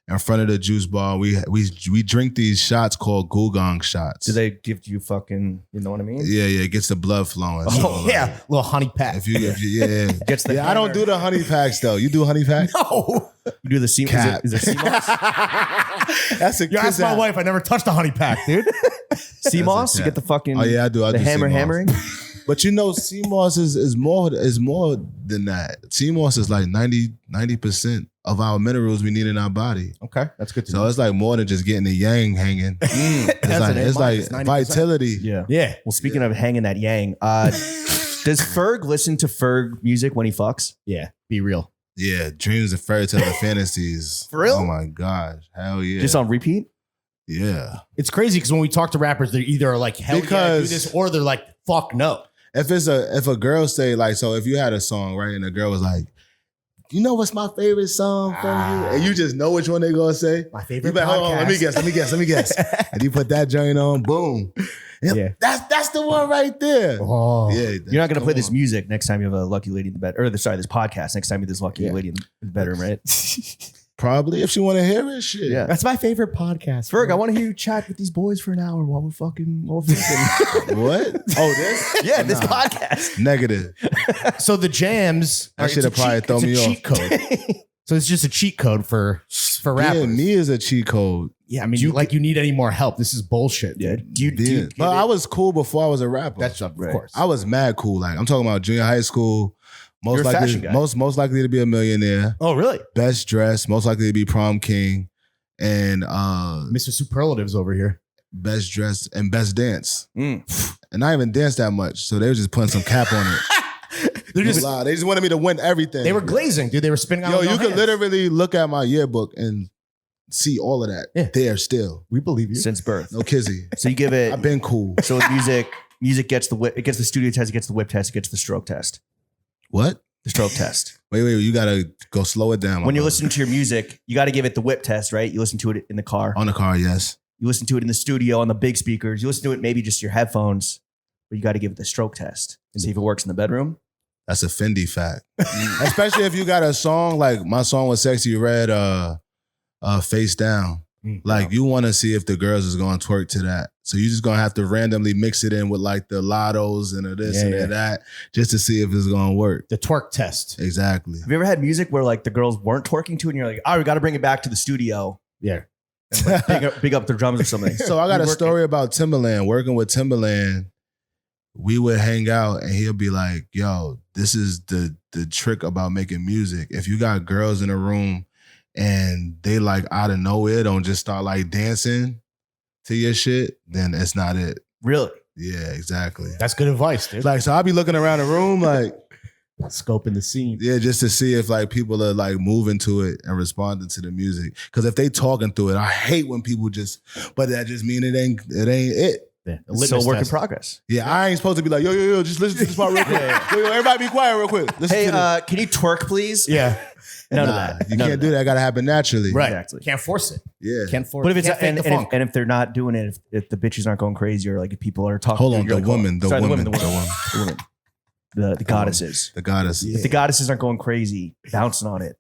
in front of the juice bar. We drink these shots called Gugong shots. Do they give you fucking, you know what I mean? Yeah, it gets the blood flowing. Oh, So, like, yeah. Little honey pack. If you yeah. Gets the Yeah, I don't do the honey packs though. You do honey packs? No. You do the sea. Cat. Is it sea moss? That's a You asked my kid's wife. I never touched a honey pack, dude. Sea moss? You cat. get the fucking Oh yeah, I do. I the do hammer sea moss. hammering? But you know, sea moss is more than that. Sea moss is like 90% of our minerals we need in our body. Okay, that's good to So know. it's like more than just getting the yang hanging. It's like 90%. vitality. Yeah. Yeah. Well, speaking of hanging that yang, does Ferg listen to Ferg music when he fucks? Yeah. Be real. Yeah, dreams and fairy tale and fantasies. For real? Oh my gosh, hell yeah. Just on repeat? Yeah. It's crazy because when we talk to rappers, they either are like, hell yeah, do Because- this, or they're like, fuck no. If a girl say like, so if you had a song, right, and the girl was like, you know what's my favorite song from you? And you just know which one they gonna say. My You favorite be like, hold on, let me podcast. guess. And you put that joint on, boom. Yep, Yeah. That's the one right there. Oh. Yeah. You're not going to play come this on. music next time you have a lucky lady in the bed, or this podcast next time you have this lucky Yeah. lady in the bedroom, right? Probably if she want to hear it, shit. Yeah. That's my favorite podcast. Ferg, I want to hear you chat with these boys for an hour while we're fucking. What? Oh, this? Yeah, this Nah. podcast. Negative. So the jams, That should have probably thrown me it's a off. cheat code. So it's just a cheat code for rappers. Yeah, me is a cheat code. Yeah, I mean, you need any more help? This is bullshit. Yeah. dude. Do you Yeah. But I was cool before I was a rapper. That's of Right. course. I was mad cool. Like I'm talking about junior high school. You're a fashion guy. Most likely to be a millionaire. Oh, really? Best dressed, most likely to be prom king, and Mr. Superlatives over here. best dressed and best dance. Mm. And I even danced that much, so they were just putting some cap on it. They're just No lie. They just wanted me to win everything. they were glazing, dude. They were spinning out. Yo, with no you could hands. literally look at my yearbook and see all of that Yeah. there still. We believe you. Since birth. No kizzy. So you give it. I've been cool. So with music gets the whip. It gets the studio test. It gets the whip test. It gets the stroke test. What? The stroke test. Wait, you gotta go slow it down. my When you brother. listen to your music, you got to give it the whip test, right? You listen to it in the car. on the car, yes. You listen to it in the studio on the big speakers. You listen to it maybe just your headphones, but you got to give it the stroke test and see if it works in the bedroom. That's a Fendi fact. Especially if you got a song like my song with Sexy Red, Face Down. Like you want to see if the girls is going to twerk to that. So you just going to have to randomly mix it in with like the lottos and the this Yeah, and yeah. the that just to see if it's going to work. The twerk test. Exactly. Have you ever had music where like the girls weren't twerking to it and you're like, all right, we got to bring it back to the studio. Yeah. Big up their drums or something. So I got You a work story about Timbaland. Working with Timbaland, we would hang out and he'll be like, yo, this is the trick about making music. If you got girls in a room and they like out of nowhere don't just start like dancing to your shit, then it's not it. Really? Yeah, exactly. That's good advice, dude. Like, so I'll be looking around the room like, Scoping the scene. yeah, just to see if like people are like moving to it and responding to the music. Cause if they talking through it, I hate when people just, but that just mean it ain't it. Yeah. The It's still litmus work in test. progress. Yeah, I ain't supposed to be like, yo, just listen to this part real quick. Yo, everybody be quiet real quick. Listen Hey, to this. can you twerk, please? Yeah. None of Nah, that. You None can't of do that. that. Gotta happen naturally. Right. Exactly. Can't force it. Yeah. Can't force But if it's can't fake and, the and, if, funk. and if they're not doing it, if the bitches aren't going crazy or like if people are talking, Hold on, you're the like, oh, woman, the sorry, woman, the goddesses. The goddess. If the goddesses aren't going crazy, bouncing on it,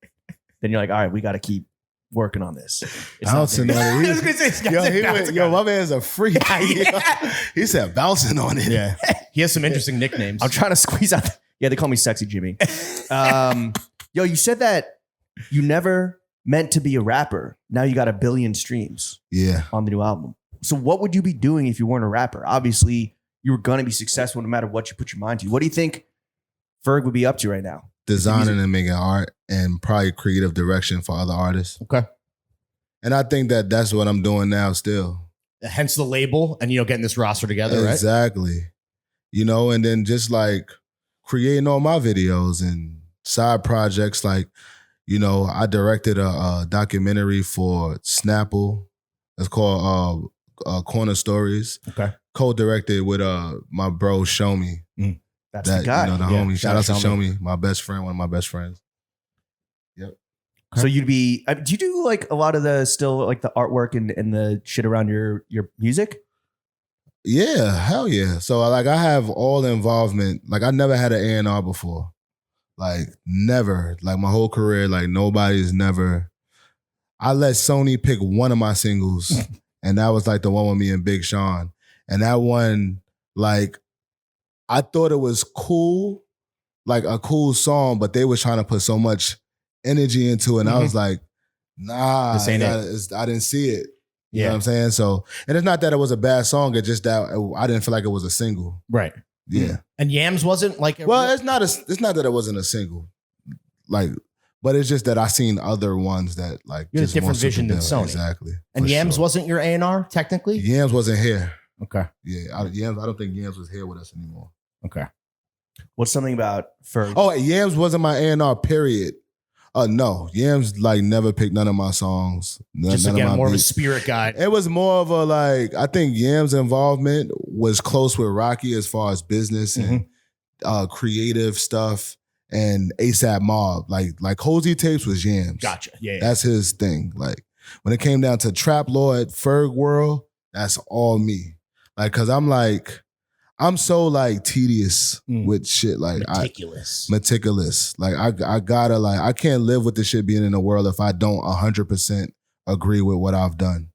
then you're like, all right, we got to keep working on this. It's not Bouncing there. on I was it. gonna say, this guy's Yo, like he bouncing went, yo, on my man's a freak. Yeah. He said bouncing on it. Yeah. He has some interesting nicknames. I'm trying to squeeze out. Yeah, they call me Sexy Jimmy. Yo, you said that you never meant to be a rapper. Now you got 1 billion streams Yeah. on the new album. So what would you be doing if you weren't a rapper? Obviously, you were going to be successful no matter what you put your mind to. What do you think Ferg would be up to right now? Designing and making art and probably creative direction for other artists. Okay. And I think that that's what I'm doing now still. Hence the label and, getting this roster together, right? Exactly. You know, and then just like creating all my videos and side projects. Like, I directed a documentary for Snapple. It's called Corner Stories. Okay. Co-directed with my bro Show Me. That's the guy. You know, the homie. Shout out to Show Me, my best friend, one of my best friends. Yep. So you'd be, do you do like a lot of the still like the artwork and the shit around your music? Yeah, hell yeah. So like I have all the involvement. Like I never had an A&R before. Like never. Like my whole career, like nobody's never. I let Sony pick one of my singles and that was like the one with me and Big Sean. And that one, like, I thought it was cool, like a cool song, but they was trying to put so much energy into it. And I was like, nah, This ain't I didn't see it. You Yeah. know what I'm saying? So, and it's not that it was a bad song. It's just that I didn't feel like it was a single. Right. Yeah. And Yams wasn't like. Well, it's not that it wasn't a single. Like, but it's just that I seen other ones that like. You had a just different more vision than Super Bill. Sony. Exactly. And For Yams sure. wasn't your A&R technically? Yams wasn't here. Okay. Yeah. Yams, I don't think Yams was here with us anymore. Okay. What's something about Ferg? Oh, Yams wasn't my A&R, period. No, Yams like never picked none of my songs. Just none again, of my more of a beats. spirit guide. It was more of a like, I think Yams' involvement was close with Rocky as far as business and creative stuff and ASAP Mob. Like Cozy Tapes was Yams. Gotcha. Yeah. That's his thing. Like when it came down to Trap Lord, Ferg World, that's all me. Like, cause I'm so like tedious with shit. Like meticulous. Like I gotta like, I can't live with this shit being in the world if I don't 100% agree with what I've done.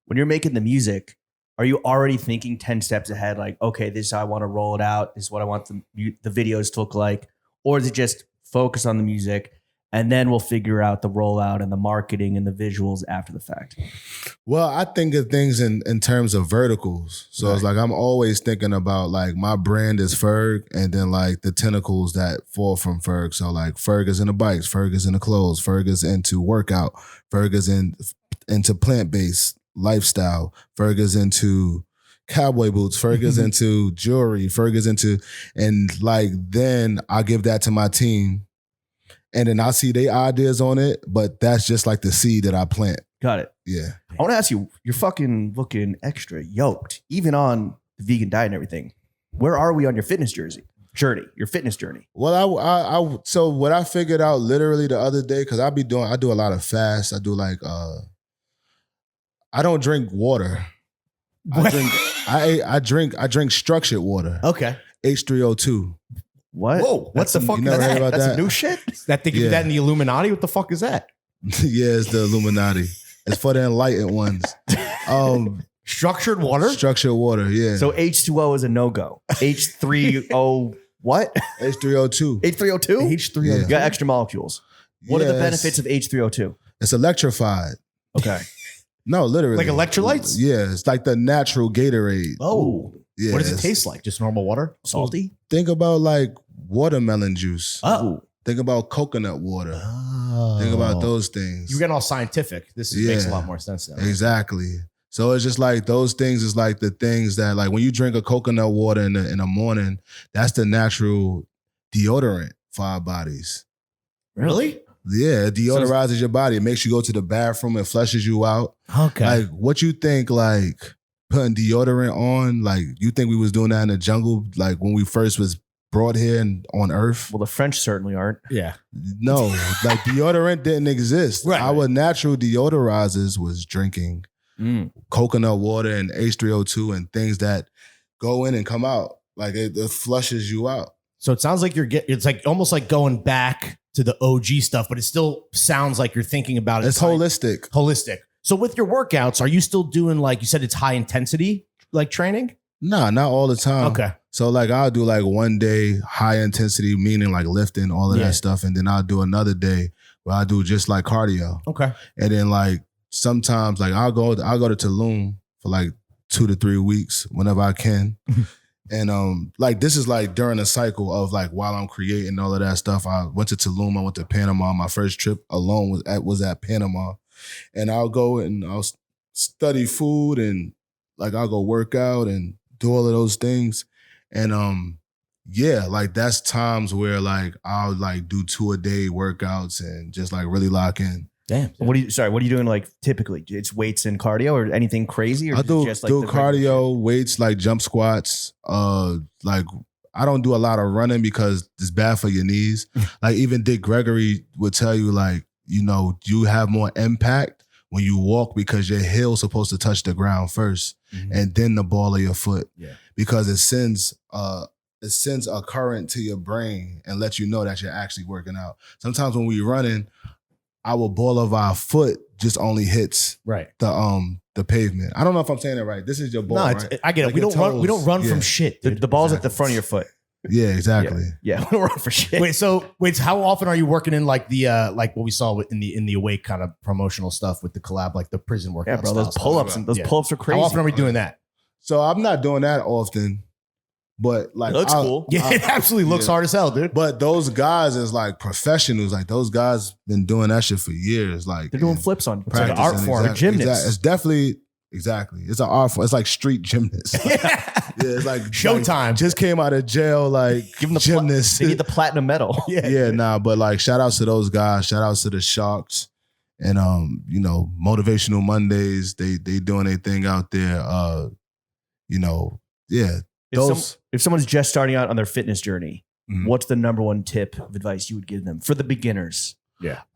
When you're making the music, are you already thinking 10 steps ahead? Like, okay, this is how I want to roll it out. This is what I want the videos to look like. Or is it just focus on the music and then we'll figure out the rollout and the marketing and the visuals after the fact? Well, I think of things in terms of verticals. So It's like I'm always thinking about like my brand is Ferg and then like the tentacles that fall from Ferg. So like Ferg is in the bikes, Ferg is in the clothes, Ferg is into workout, Ferg is into plant-based lifestyle, Ferg is into cowboy boots, Ferg is into jewelry, Ferg is into, and like then I give that to my team. And then I see their ideas on it, but that's just like the seed that I plant. Got it. Yeah. I want to ask you, you're fucking looking extra yoked, even on the vegan diet and everything. Where are we on your fitness journey? Your fitness journey. Well, so what I figured out literally the other day, because I do a lot of fasts. I do like, I don't drink water. I drink structured water. Okay. H3O2. What? Whoa, what the fuck you is never heard that? about That's that? some new shit? That thing, Yeah. that in the Illuminati? What the fuck is that? Yeah, it's the Illuminati. It's for the enlightened ones. Structured water? Structured water, yeah. So H2O is a no-go. H3O what? H3O2. H3O2? H3O. Yeah. You got extra molecules. What are the Yes. benefits of H3O2? It's electrified. Okay. No, literally. Like electrolytes? Yeah, it's like the natural Gatorade. Oh. Yeah, What does it it's- taste like? Just normal water? Salty? Think about like watermelon juice. Oh. Think about coconut water. Oh. Think about those things. You're getting all scientific. This makes a lot more sense now. Exactly. So it's just like those things is like the things that like when you drink a coconut water in the morning, that's the natural deodorant for our bodies. Really? Yeah, it deodorizes your body. It makes you go to the bathroom and flushes you out. Okay. Like what you think like putting deodorant on, like you think we was doing that in the jungle like when we first was brought here and on Earth? Well, the French certainly aren't. Yeah. No, like deodorant didn't exist. Right. Our natural deodorizers was drinking coconut water and H3O2 and things that go in and come out. Like it flushes you out. So it sounds like it's like almost like going back to the OG stuff, but it still sounds like you're thinking about it. It's holistic. Holistic. So with your workouts, are you still doing like you said, it's high intensity like training? Nah, not all the time. Okay. So like I'll do like one day high intensity, meaning like lifting, all of that stuff. And then I'll do another day where I do just like cardio. Okay. And then like sometimes like I'll go to Tulum for like 2 to 3 weeks whenever I can. And like this is like during a cycle of like while I'm creating all of that stuff. I went to Tulum, I went to Panama. My first trip alone was at Panama. And I'll go and I'll study food and like I'll go work out and do all of those things. And yeah, like that's times where like I'll like do 2 a day workouts and just like really lock in. Damn. What are you doing like typically? It's weights and cardio or anything crazy? Or I is it do just, like, do the regular cardio, weights like jump squats. Like I don't do a lot of running because it's bad for your knees. Like even Dick Gregory would tell you, like, you know, you have more impact when you walk because your heel's supposed to touch the ground first and then the ball of your foot. Yeah. Because it sends a current to your brain and lets you know that you're actually working out. Sometimes when we're running, our ball of our foot just only hits the pavement. I don't know if I'm saying it right. This is your ball, right? I get it. Like We your don't run toes. from shit. The, Dude. the ball's at the front of your foot. Yeah, exactly. Yeah, we don't run for shit. Wait, how often are you working in like the like what we saw in the Awake kind of promotional stuff with the collab, like the prison workout? Yeah, bro, style those stuff? pull-ups and those pull-ups are crazy. How often are we doing that? So I'm not doing that often, but like It looks cool. Yeah, it absolutely looks hard as hell, dude. But those guys is like professionals. Like those guys been doing that shit for years. Like They're doing flips on. It's like an practicing. art form. Exactly. Gymnasts. It's definitely it's an art form. It's like street gymnasts. Yeah, it's like Showtime. Like, just came out of jail. Like Give them the gymnasts. They need the platinum medal. Yeah, nah, but like shout outs to those guys, shout outs to the Sharks and you know, Motivational Mondays, they doing their thing out there. You know, yeah. If someone's just starting out on their fitness journey, Mhm. what's the number one tip of advice you would give them for the beginners?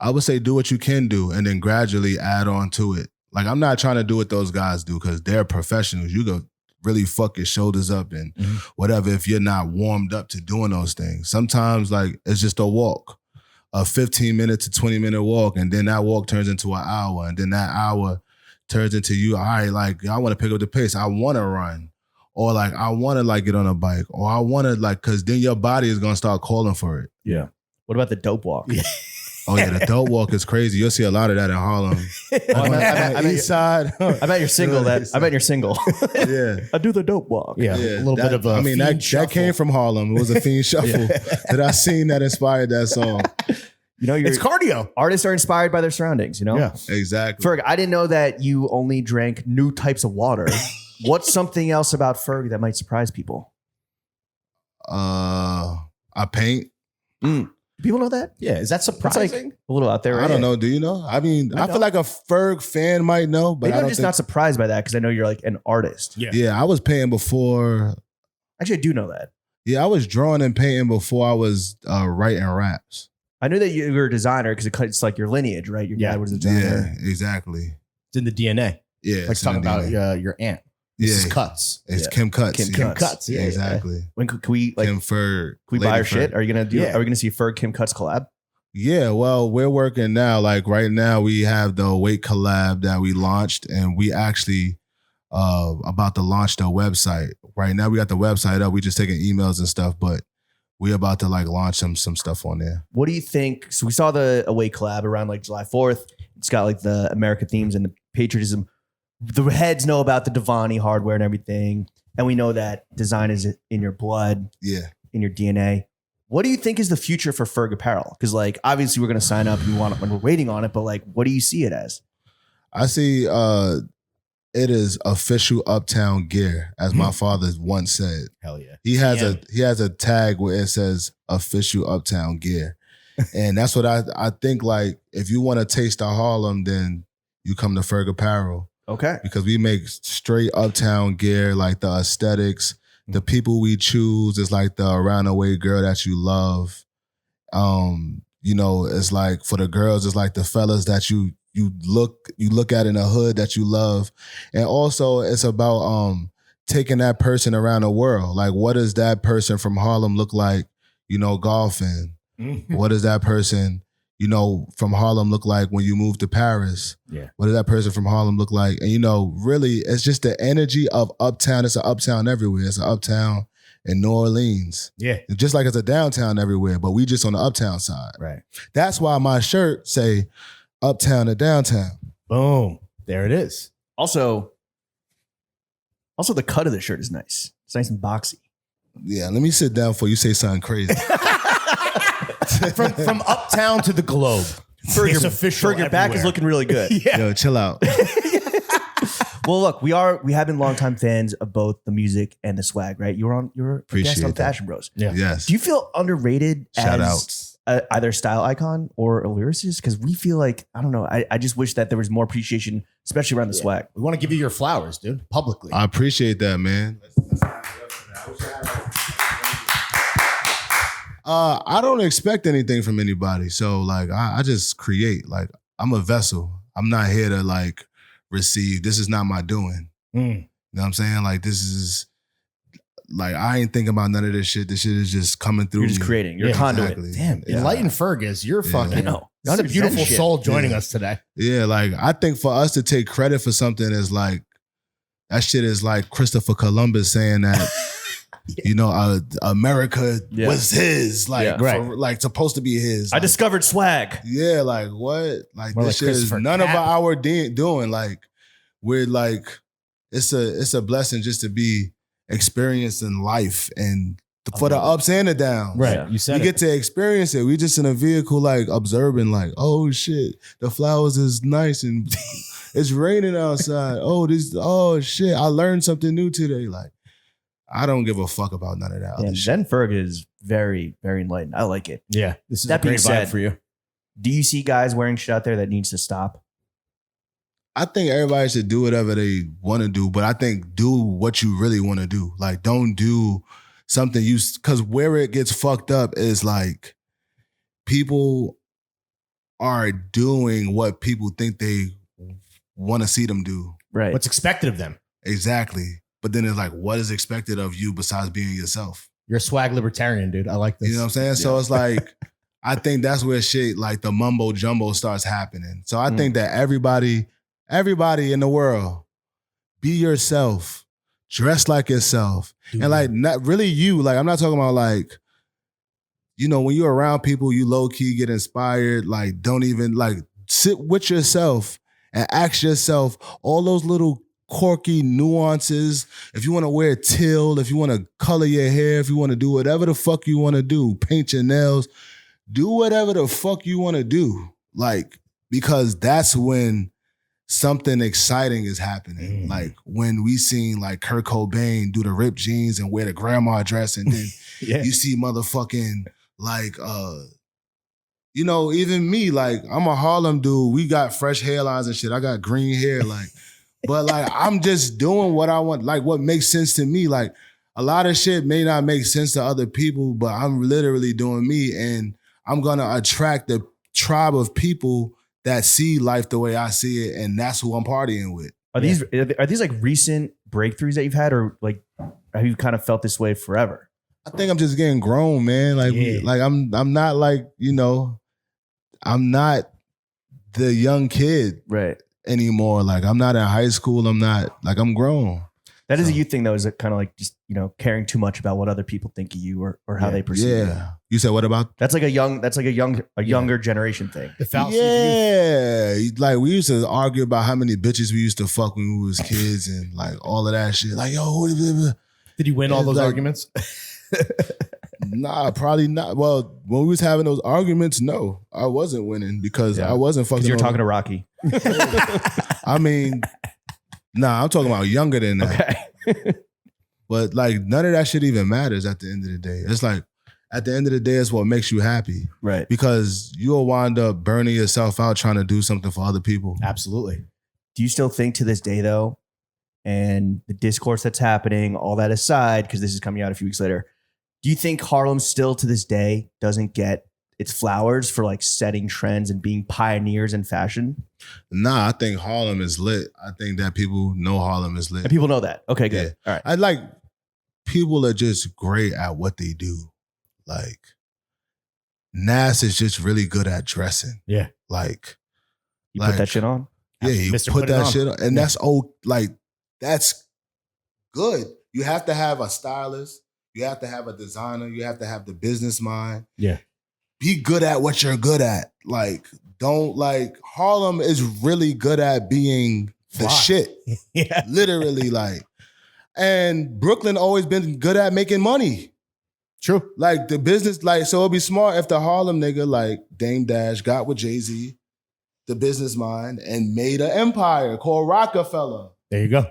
I would say do what you can do and then gradually add on to it. Like I'm not trying to do what those guys do because they're professionals. You go really fuck your shoulders up and whatever if you're not warmed up to doing those things. Sometimes like it's just a walk, a 15-minute to 20-minute walk, and then that walk turns into an hour, and then that hour turns into you, all right, like I want to pick up the pace. I want to run. Or like I want to like get on a bike. Or I want to like, because then your body is going to start calling for it. Yeah. What about the dope walk? Oh yeah, the dope walk is crazy. You'll see a lot of that in Harlem. I bet East side. I bet you're single. I bet you're single. Yeah. I do the dope walk. Yeah, a little bit of a. I mean, that came from Harlem. It was a fiend shuffle that I seen that inspired that song. You know, It's cardio. artists are inspired by their surroundings, you know? Yeah. Exactly. Ferg, I didn't know that you only drank new types of water. What's something else about Ferg that might surprise people? I paint. People know that? Yeah, is that It's surprising? like a little out there, right? I don't know. Do you know? I mean, I feel like a Ferg fan might know, but Maybe I I'm don't just think, not surprised by that because I know you're like an artist. Yeah, I was painting before. Actually, I do know that. Yeah, I was drawing and painting before I was writing raps. I knew that you were a designer because it's like your lineage, right? Your dad was a designer. Yeah, exactly. It's in the DNA. Yeah, Like it's in talking the about DNA. your aunt. Yeah. Mrs. Cuts. It's Kim Cuts. Kim Cuts. Yeah, exactly. When can we like? Kim Ferg. Can we buy Lady our shit? Ferg. Are you gonna do? Yeah. Are we gonna see Ferg Kim Cuts collab? Yeah, well, we're working now. Like right now, we have the Awake collab that we launched, and we actually about to launch the website. Right now, we got the website up. We just taking emails and stuff, but we about to like launch some stuff on there. What do you think? So we saw the Away collab around like July 4th. It's got like the America themes and the patriotism. The heads know about the Devani hardware and everything. And we know that design is in your blood, Yeah. in your DNA. What do you think is the future for Ferg apparel? Because like obviously we're gonna sign up and we want it when we're waiting on it, but like what do you see it as? I see it is official Uptown Gear, as my father once said. Hell yeah. He has a tag where it says official Uptown Gear. And that's what I think, like, if you want to taste of Harlem, then you come to Ferg Apparel. Okay. Because we make straight Uptown Gear, like the aesthetics. The people we choose is like the around the way girl that you love. You know, it's like for the girls, it's like the fellas that you look at in the hood that you love. And also it's about taking that person around the world. Like, what does that person from Harlem look like, you know, golfing? What does that person, you know, from Harlem look like when you move to Paris? Yeah. What does that person from Harlem look like? And, you know, really, it's just the energy of Uptown. It's an Uptown everywhere. It's an Uptown in New Orleans. Yeah. It's just like it's a downtown everywhere, but we just on the Uptown side. Right. That's why my shirt say Uptown to Downtown. Boom. There it is. Also the cut of the shirt is nice. It's nice and boxy. Yeah, let me sit down before you say something crazy. From Uptown to the globe. It's official. Ferg, your back is everywhere. looking really good. Yeah. Yo, chill out. Well, look, we have been longtime fans of both the music and the swag, right? You were a guest Appreciate on that. Fashion Bros. Yeah. Yes. Do you feel underrated Shout as outs. either style icon or a lyricist? Because we feel like, I don't know, I just wish that there was more appreciation, especially around the swag. We want to give you your flowers, dude, publicly. I appreciate that, man. I don't expect anything from anybody. So like I just create. Like I'm a vessel. I'm not here to like receive. This is not my doing. You know what I'm saying? Like this is like I ain't thinking about none of this shit. This shit is just coming through. You're just me. creating. You're a conduit. Exactly. Damn, enlightened Ferg is. You're fucking. I know. You're a beautiful shit. soul joining us today. Yeah, like I think for us to take credit for something is like that shit is like Christopher Columbus saying that you know America was his, like like supposed to be his. I like, discovered swag. Yeah, like what? Like More this like shit is none of our doing. Like we're like it's a blessing just to be experienced in life and for the ups and the downs. Right. Yeah. You said We get to experience it. We just in a vehicle, like observing, like, oh shit, the flowers is nice and it's raining outside. Oh shit, I learned something new today. Like, I don't give a fuck about none of that other shit. Zen Ferg is very, very enlightened. I like it. Yeah. This is That a great being said, vibe for you. Do you see guys wearing shit out there that needs to stop? I think everybody should do whatever they want to do, but I think do what you really want to do. Like, don't do something because where it gets fucked up is like people are doing what people think they want to see them do. Right. What's expected of them? Exactly. But then it's like, what is expected of you besides being yourself? You're a swag libertarian, dude. I like this. You know what I'm saying? So it's like, I think that's where shit like the mumbo jumbo starts happening. So I think that everybody in the world, be yourself, dress like yourself. Dude. And like, not really you. Like, I'm not talking about like, you know, when you're around people, you low key get inspired. Like, don't even like sit with yourself and ask yourself all those little quirky nuances. If you want to wear teal, if you want to color your hair, if you want to do whatever the fuck you want to do, paint your nails, do whatever the fuck you want to do. Like, because that's when something exciting is happening. Like when we seen like Kurt Cobain do the ripped jeans and wear the grandma dress, and then you see motherfucking like you know, even me, like I'm a Harlem dude. We got fresh hairlines and shit. I got green hair, like, but like I'm just doing what I want, like what makes sense to me. Like a lot of shit may not make sense to other people, but I'm literally doing me, and I'm gonna attract the tribe of people that see life the way I see it, and that's who I'm partying with. Are these like recent breakthroughs that you've had, or like have you kind of felt this way forever? I think I'm just getting grown, man. Like, like I'm not like, you know, I'm not the young kid anymore. Like I'm not in high school. I'm not like I'm grown. That is a youth thing, though. Is it kind of like just, you know, caring too much about what other people think of you or how they perceive you? Yeah. You said what about? That's like a younger generation thing. The fallacy of youth. Like we used to argue about how many bitches we used to fuck when we was kids and like all of that shit. Like, yo, did you win all those arguments? Nah, probably not. Well, when we was having those arguments, no, I wasn't winning because I wasn't fucking. You're talking to Rocky. I mean, nah, I'm talking about younger than that. Okay. But like none of that shit even matters at the end of the day. It's like at the end of the day, it's what makes you happy. Right. Because you'll wind up burning yourself out trying to do something for other people. Absolutely. Do you still think to this day, though, and the discourse that's happening, all that aside, because this is coming out a few weeks later, do you think Harlem still to this day doesn't get its flowers for like setting trends and being pioneers in fashion? Nah, I think Harlem is lit. I think that people know Harlem is lit. And people know that. Okay, good. Yeah. All right. I like people are just great at what they do. Like Nas is just really good at dressing. Yeah. Like You put that shit on? Yeah, he Mr. put Put It that On. shit on. And that's like that's good. You have to have a stylist. You have to have a designer. You have to have the business mind. Yeah. Be good at what you're good at. Like, don't like Harlem is really good at being the Fly. shit. Yeah. Literally, like. And Brooklyn always been good at making money. True. Like the business, like, so it'd be smart if the Harlem nigga like Dame Dash got with Jay-Z, the business mind, and made an empire called Rockefeller. There you go.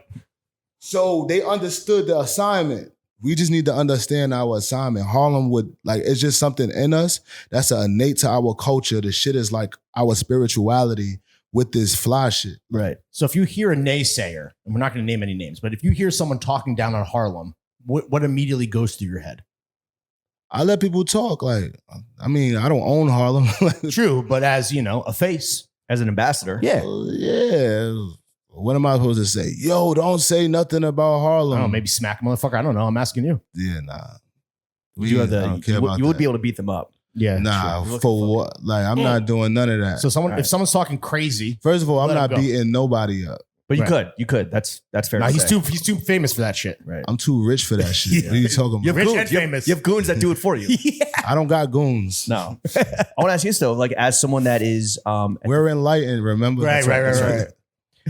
So they understood the assignment. we just need to understand our assignment. Harlem would like, it's just something in us that's innate to our culture. The shit is like our spirituality with this fly shit. Right. So if you hear a naysayer, and we're not going to name any names, but if you hear someone talking down on Harlem, what immediately goes through your head? I let people talk. Like, I mean, I don't own Harlem. True, but as a face, as an ambassador. Yeah. Yeah. What am I supposed to say? Yo, don't say nothing about I Harlem. don't know, maybe smack a motherfucker. I don't know. I'm asking you. Yeah, nah. You have I don't care you about would that. be able to beat them up. Yeah. Nah, Sure. for what? Like, I'm not doing none of that. So Right. if someone's talking crazy, First of all, I'm Let him not go. beating nobody up. But you Right. could. That's fair. nah, to he's say. too famous for that shit. right. I'm too rich for that shit. What are you talking You about? have Rich goons. and You have- famous. You have goons that do it for you. I don't got goons. No. I want to ask you this though, like as someone that is We're enlightened, remember? Right.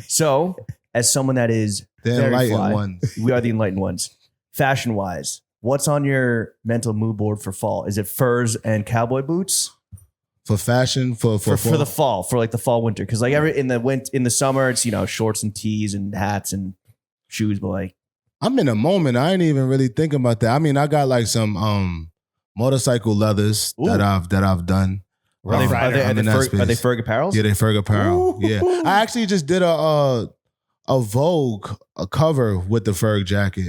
so as someone that is The very enlightened fly, ones. we are the enlightened ones. Fashion wise, what's on your mental mood board for fall? Is it furs and cowboy boots? For fashion, for For the fall, for like the fall winter, because like in the summer it's shorts and tees and hats and shoes, but like I'm in a moment. I ain't even really thinking about that. I mean, I got like some motorcycle leathers that I've done. are they I'm in that space. Ferg apparels? Yeah, they Ferg apparel. Ooh. Yeah, I actually just did a Vogue cover with the Ferg jacket.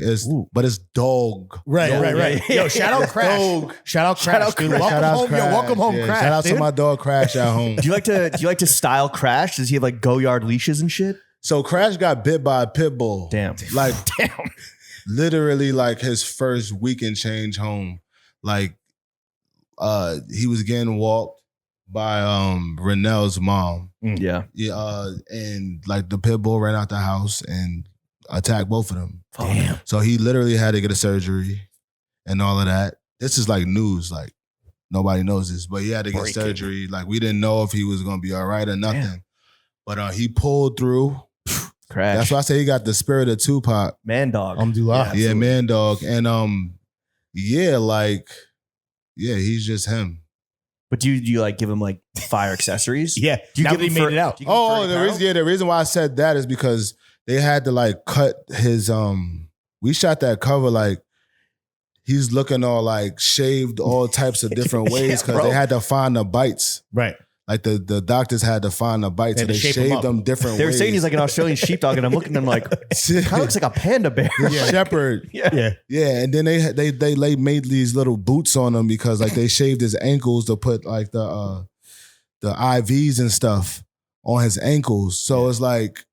But it's dog. Right. Yo, shout out Krash. Shout out Krash. Dude. Welcome Shout out home. Yo, Krash. welcome home, Yeah, Krash. Shout out dude. to my dog Krash at home. Do you like to style Krash? Does he have like go yard leashes and shit? So Krash got bit by a pit bull. Damn. Like Damn. literally like his first weekend change home. Like he was getting walked by Renell's mom. Yeah. Yeah, and like the pit bull ran out the house and attacked both of them. Damn. So he literally had to get a surgery and all of that. This is like news, like nobody knows this, but he had to get Breaking. surgery. Like we didn't know if he was gonna be all right or nothing. Damn. But he pulled through. Krash. That's why I say he got the spirit of Tupac. Man dog. Alhamdulillah. Yeah, man dog. And he's just him. But do you like give him like fire accessories? Yeah. Do you Now give that he him made Ferg- it out. do you give him Ferg apparel? The reason why I said that is because they had to like cut his we shot that cover like he's looking all like shaved all types of different ways because bro. they had to find the bites. Right. Like the doctors had to find the bites, They so had they to shape him shaved up. them different They were ways. saying he's like an Australian sheepdog, and I'm looking at him like kind of looks like a panda bear. shepherd. Yeah. Yeah, and then they made these little boots on him because like they shaved his ankles to put like the IVs and stuff on his ankles. So it's like,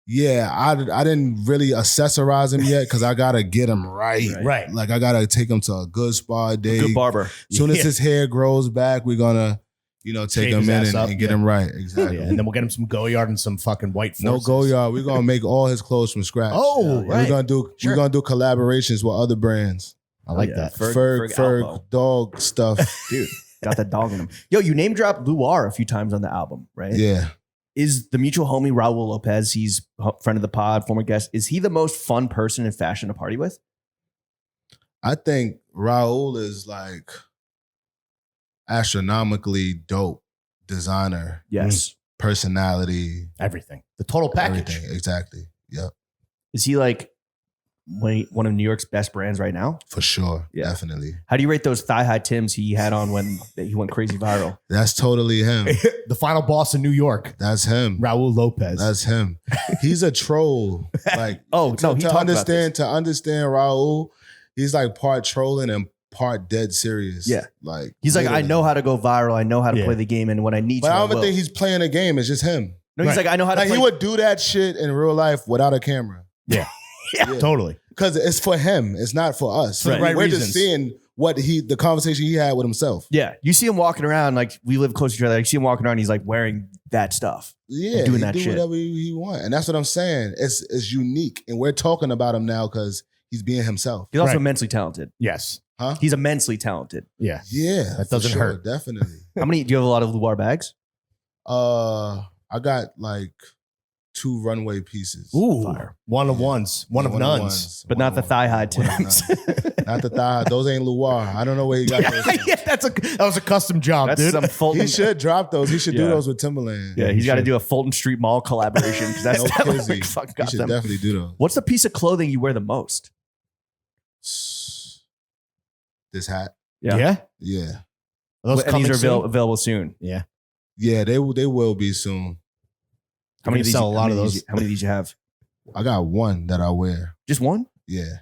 yeah, I didn't really accessorize him yet because I gotta get him right. Right. Like I gotta take him to a good spa day. Good barber. Soon as Yeah. his hair grows back, we're gonna take Shave him his in ass up, and get yeah. him right. Exactly. Yeah. And then we'll get him some Goyard and some fucking white No forces. go yard. We're gonna make all his clothes from scratch. Oh, And right. We're gonna do collaborations with other brands. I like Yeah. that. Ferg elbow. dog stuff. Dude, got that dog in him. Yo, you name dropped Luar a few times on the album, right? Yeah. Is the mutual homie Raul Lopez, he's a friend of the pod, former guest, is he the most fun person in fashion to party with? I think Raul is like astronomically dope designer, Yes. personality, Everything. The total package. everything. Exactly. Yep. Is he like one of New York's best brands right now? For sure. Yeah. Definitely. How do you rate those thigh-high Tims he had on when he went crazy viral? That's totally him. The final boss in New York, That's him. Raul Lopez. That's him. He's a troll. Like Oh, no, he to talked understand Raul, he's like part trolling and part dead serious. Yeah. Like He's like, I literally. know how to go viral. I know how to Yeah. play the game. And when I need But to, I don't I even will. think he's playing a game. It's just him. No, he's Right. like, I know how to Like play. he would do that shit in real life without a camera. Yeah. Yeah. Totally. Because it's for him. It's not for us. For the right We're reasons. just seeing what the conversation he had with himself. Yeah. You see him walking around, like we live close to each other. You see him walking around, he's like wearing that stuff. Yeah, Doing he that do shit. whatever he want, and that's what I'm saying. It's unique, and we're talking about him now because he's being himself. He's also Right. immensely talented. Yes. He's immensely talented. Yeah. Yeah, That for doesn't sure, hurt. Definitely. How many do you have a lot of Luar bags? I got like 2 runway pieces. Ooh. Fire. One of ones. One of nuns. But not the thigh-high Tims. Not the thigh. Those ain't Luar. I don't know where he got those. From. Yeah, that was a custom job, That's dude. some Fulton. He should drop those. He should do Yeah. those with Timbaland. Yeah, he's got to should. do a Fulton Street Mall collaboration because that's No that kizzy. like, fucking He got should them. definitely do those. What's the piece of clothing you wear the most? This hat. Yeah. Yeah. Are those And these coming are soon? available soon. Yeah. Yeah, they will be soon. How many of these? sell a lot of how many those? How many of these you have? I got one that I wear. Just one? Yeah.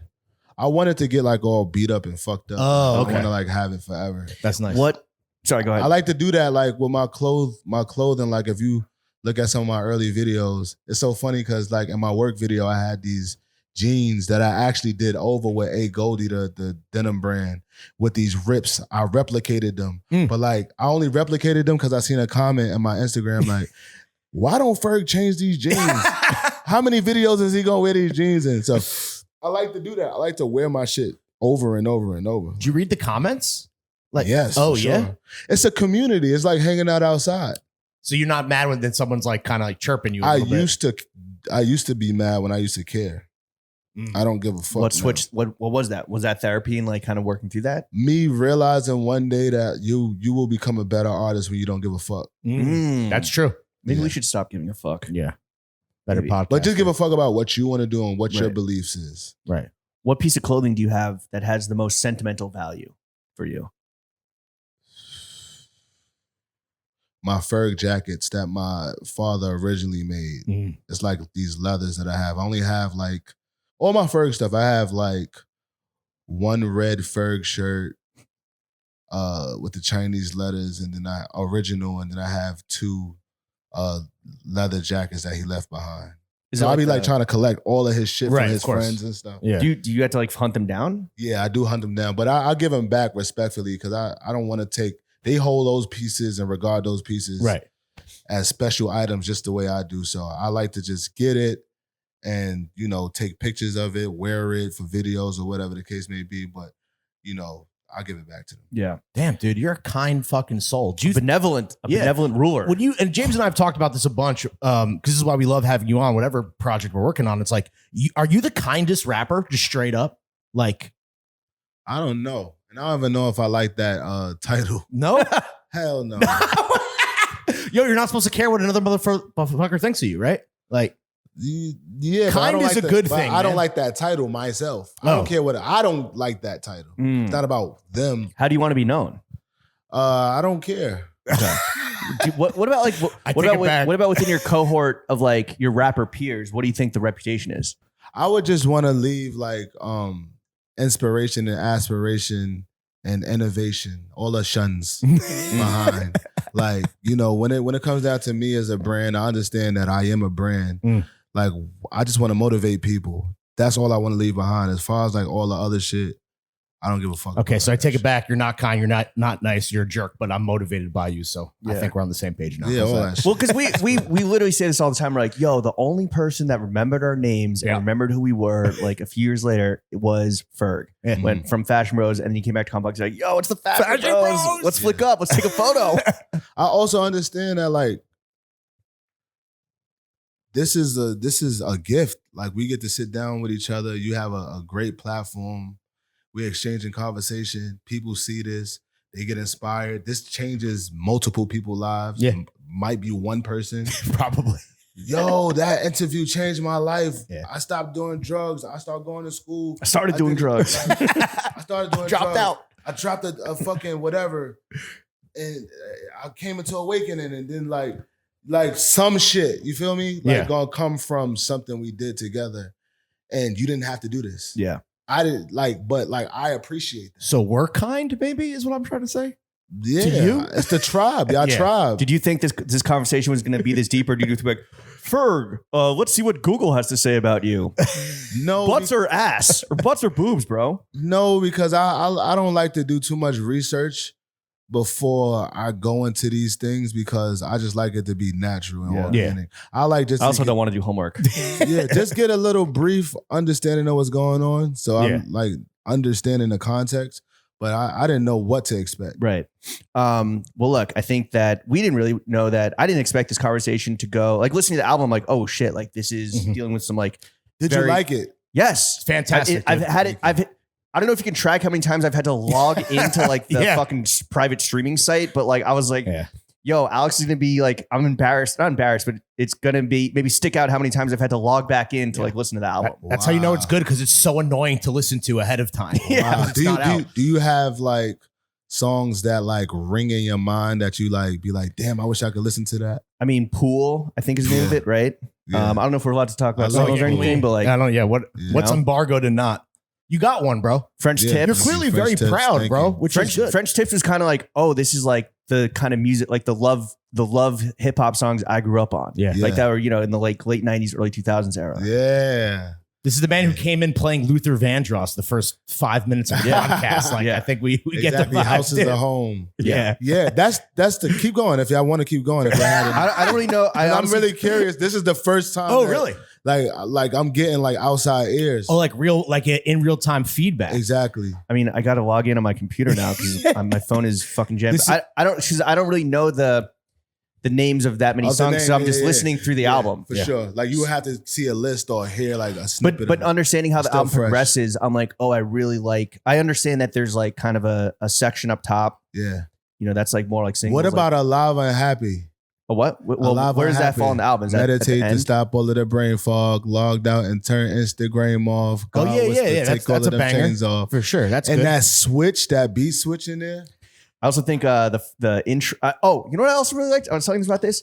I wanted to get like all beat up and fucked up. Oh, I okay. want to like have it forever. That's nice. What? Sorry, go ahead. I like to do that like with my clothing. Like if you look at some of my early videos, it's so funny because like in my work video, I had these jeans that I actually did over with A Goldie, the denim brand, with these rips. I replicated them. But like I only replicated them because I seen a comment in my Instagram like, why don't Ferg change these jeans? How many videos is he gonna wear these jeans in? So I like to do that. I like to wear my shit over and over and over. Did you read the comments? Like, Yes. oh for sure. yeah. It's a community. It's like hanging out outside. So you're not mad when then someone's like kind of like chirping you. I used to be mad when I used to care. I don't give a fuck. What now. switched? What was that? Was that therapy and like kind of working through that? Me realizing one day that you will become a better artist when you don't give a fuck. That's true. Maybe we Yeah. should stop giving a fuck. Yeah. Better Maybe. podcast. But just give a fuck about what you want to do and what your Right. beliefs is. right. What piece of clothing do you have that has the most sentimental value for you? My Ferg jackets that my father originally made. Mm. It's like these leathers that I have. I only have like all my Ferg stuff. I have like one red Ferg shirt with the Chinese letters, and then and then I have two leather jackets that he left behind. Is So it I'll be the- like trying to collect all of his shit Right, from of his course. friends and stuff. Yeah. Do you have to like hunt them down? Yeah, I do hunt them down, but I give them back respectfully because I don't want to take. They hold those pieces and regard those pieces right. as special items just the way I do. So I like to just get it and take pictures of it, wear it for videos or whatever the case may be. But I'll give it back to them. Yeah. Damn, dude, you're a kind fucking soul. Do you Benevolent ruler. when you and James and I have talked about this a bunch because this is why we love having you on whatever project we're working on. It's like, are you the kindest rapper? Just straight up, like I don't know, and I don't even know if I like that title. no. Hell no. Yo, you're not supposed to care what another motherfucker thinks of you, right? Like, Yeah, but I Kind don't is like a good but thing, I don't man. like that title myself. I Oh. don't care what I don't like that title. Mm. It's not about them. How do you want to be known? I don't care. What about like I what take about it back. what about within your cohort of like your rapper peers? What do you think the reputation is? I would just want to leave like inspiration and aspiration and innovation, all the shuns behind. Like, when it comes down to me as a brand, I understand that I am a brand. Mm. Like, I just want to motivate people. That's all I want to leave behind. As far as like all the other shit, I don't give a fuck. okay, about so I that take it shit. back. You're not kind. You're not nice. You're a jerk. But I'm motivated by you. So I Yeah. think we're on the same page now. Yeah, How's all that? that shit. Well, because we literally say this all the time. We're like, yo, the only person that remembered our names and Yeah. remembered who we were like a few years later, it was Ferg. Yeah. Went from Fashion Bros and then he came back to Complex. He's like, yo, it's the Fashion, Fashion Bros. Bros. Let's flick up. Let's take a photo. I also understand that like this is a gift. Like we get to sit down with each other. You have a great platform. We're exchanging conversation. People see this. They get inspired. This changes multiple people's lives. Yeah. Might be one person. Probably. Yo, that interview changed my life. Yeah. I stopped doing drugs. I started going to school. I started doing did- drugs. I started doing Dropped drugs. out. I dropped a fucking whatever. And I came into awakening and then like some shit, you feel me? Like Yeah. gonna come from something we did together. And you didn't have to do this. Yeah. I didn't but I appreciate that. So we're kind, maybe, is what I'm trying to say. Yeah. To you? It's the tribe. Y'all Yeah. tribe. Did you think this conversation was going to be this deeper? Did you think, like, Ferg, let's see what Google has to say about you? No, Butts or ass? Or butts or boobs, bro? no, because I don't like to do too much research before I go into these things because I just like it to be natural and Yeah. organic. I like just I also to don't want to do homework. just get a little brief understanding of what's going on. So Yeah. I'm like understanding the context, but I didn't know what to expect. Right. Well, look, I think that we didn't really know that. I didn't expect this conversation to go like listening to the album. I'm like, oh shit, like this is Mhm. dealing with some like. Did Very- you like it? Yes, Fantastic. I've dude. had it. I don't know if you can track how many times I've had to log into like the Yeah. fucking private streaming site, but like I was like, Yeah. yo, Alex is gonna be like, I'm embarrassed, not embarrassed, but it's gonna be maybe stick out how many times I've had to log back in to like listen to the album. That's how you know it's good, because it's so annoying to listen to ahead of time. Wow. It's not out. Do you have like songs that like ring in your mind that you like be like, damn, I wish I could listen to that? I mean, Pool, I think is the name of it, right? Yeah. I don't know if we're allowed to talk about I love songs or Pool. anything, but like I don't. Yeah. What's know? embargoed and not? You got one, bro. French Yeah. Tips. You're clearly French very Tips, proud, thank bro. you. Which is good. French Tips was kind of like, oh, this is like the kind of music, like the love hip hop songs I grew up on. Yeah. Like that were, in the late 90s, early 2000s era. Yeah. This is the man who came in playing Luther Vandross the first 5 minutes of the podcast. Like, I think we get the Exactly. vibe. House is a home. Yeah. Yeah, that's the keep going if y'all want to keep going. If y'all had it. I don't really know. I'm honestly- really curious. This is the first time. Oh, that, really? Like I'm getting like outside ears. Oh, like in real time feedback. Exactly. I mean, I got to log in on my computer now because my phone is fucking jammed. This is- I don't really know the names of that many Of the songs, name, so I'm just yeah. listening through the album. For sure. Like you would have to see a list or hear like a snippet. But of it. understanding how the Still album fresh. progresses, I'm like, oh, I understand that there's like kind of a section up top. Yeah. That's like more like singles. What about like, Alive and Happy? a what? Well, Alive where and does that Happy. fall in the album? Is that at the Meditate to end? stop all of the brain fog, logged out and turn Instagram off. Oh, God yeah, whisper, yeah. Take all That's of a them banger. chains off. For sure. That's And good. that beat switch in there. I also think the intro. You know what I also really liked? I was talking about this,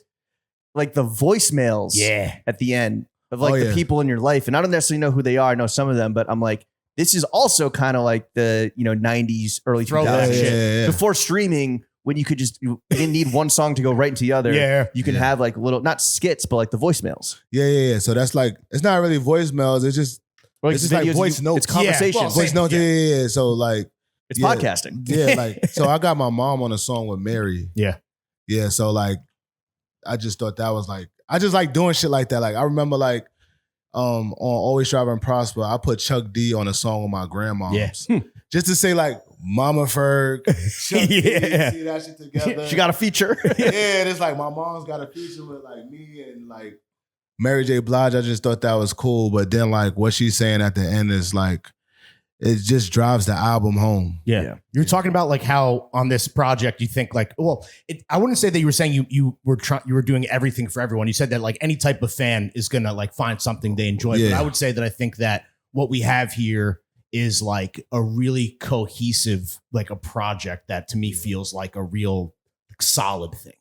like the voicemails. Yeah. At the end of like Oh, the yeah. people in your life, and I don't necessarily know who they are. I know some of them, but I'm like, this is also kind of like the 90s, early 2000s Throwback shit. Yeah. Before streaming, when you didn't need one song to go right into the other. Yeah. You can Yeah. have like little, not skits, but like the voicemails. Yeah. So that's like it's not really voicemails. It's just Or It's just like videos voice you- notes. It's conversations. Yeah, well, voice notes. Yeah. So like it's yeah. podcasting. Yeah, like so I got my mom on a song with Mary. Yeah. Yeah. So like I just thought that was like I just like doing shit like that. Like I remember like on Always Strive and Prosper, I put Chuck D on a song with my grandmoms. Yeah. Just to say like Mama Ferg, Chuck D, Yeah. see that shit together. She got a feature. yeah, and it's like my mom's got a feature with like me and like Mary J. Blige. I just thought that was cool. But then like what she's saying at the end is like it just drives the album home. Yeah. You're talking about like how on this project you think like, well, I wouldn't say that you were saying you were doing everything for everyone. You said that like any type of fan is gonna like find something they enjoy. But Yeah. I would say that I think that what we have here is like a really cohesive, like a project that to me feels like a real solid thing.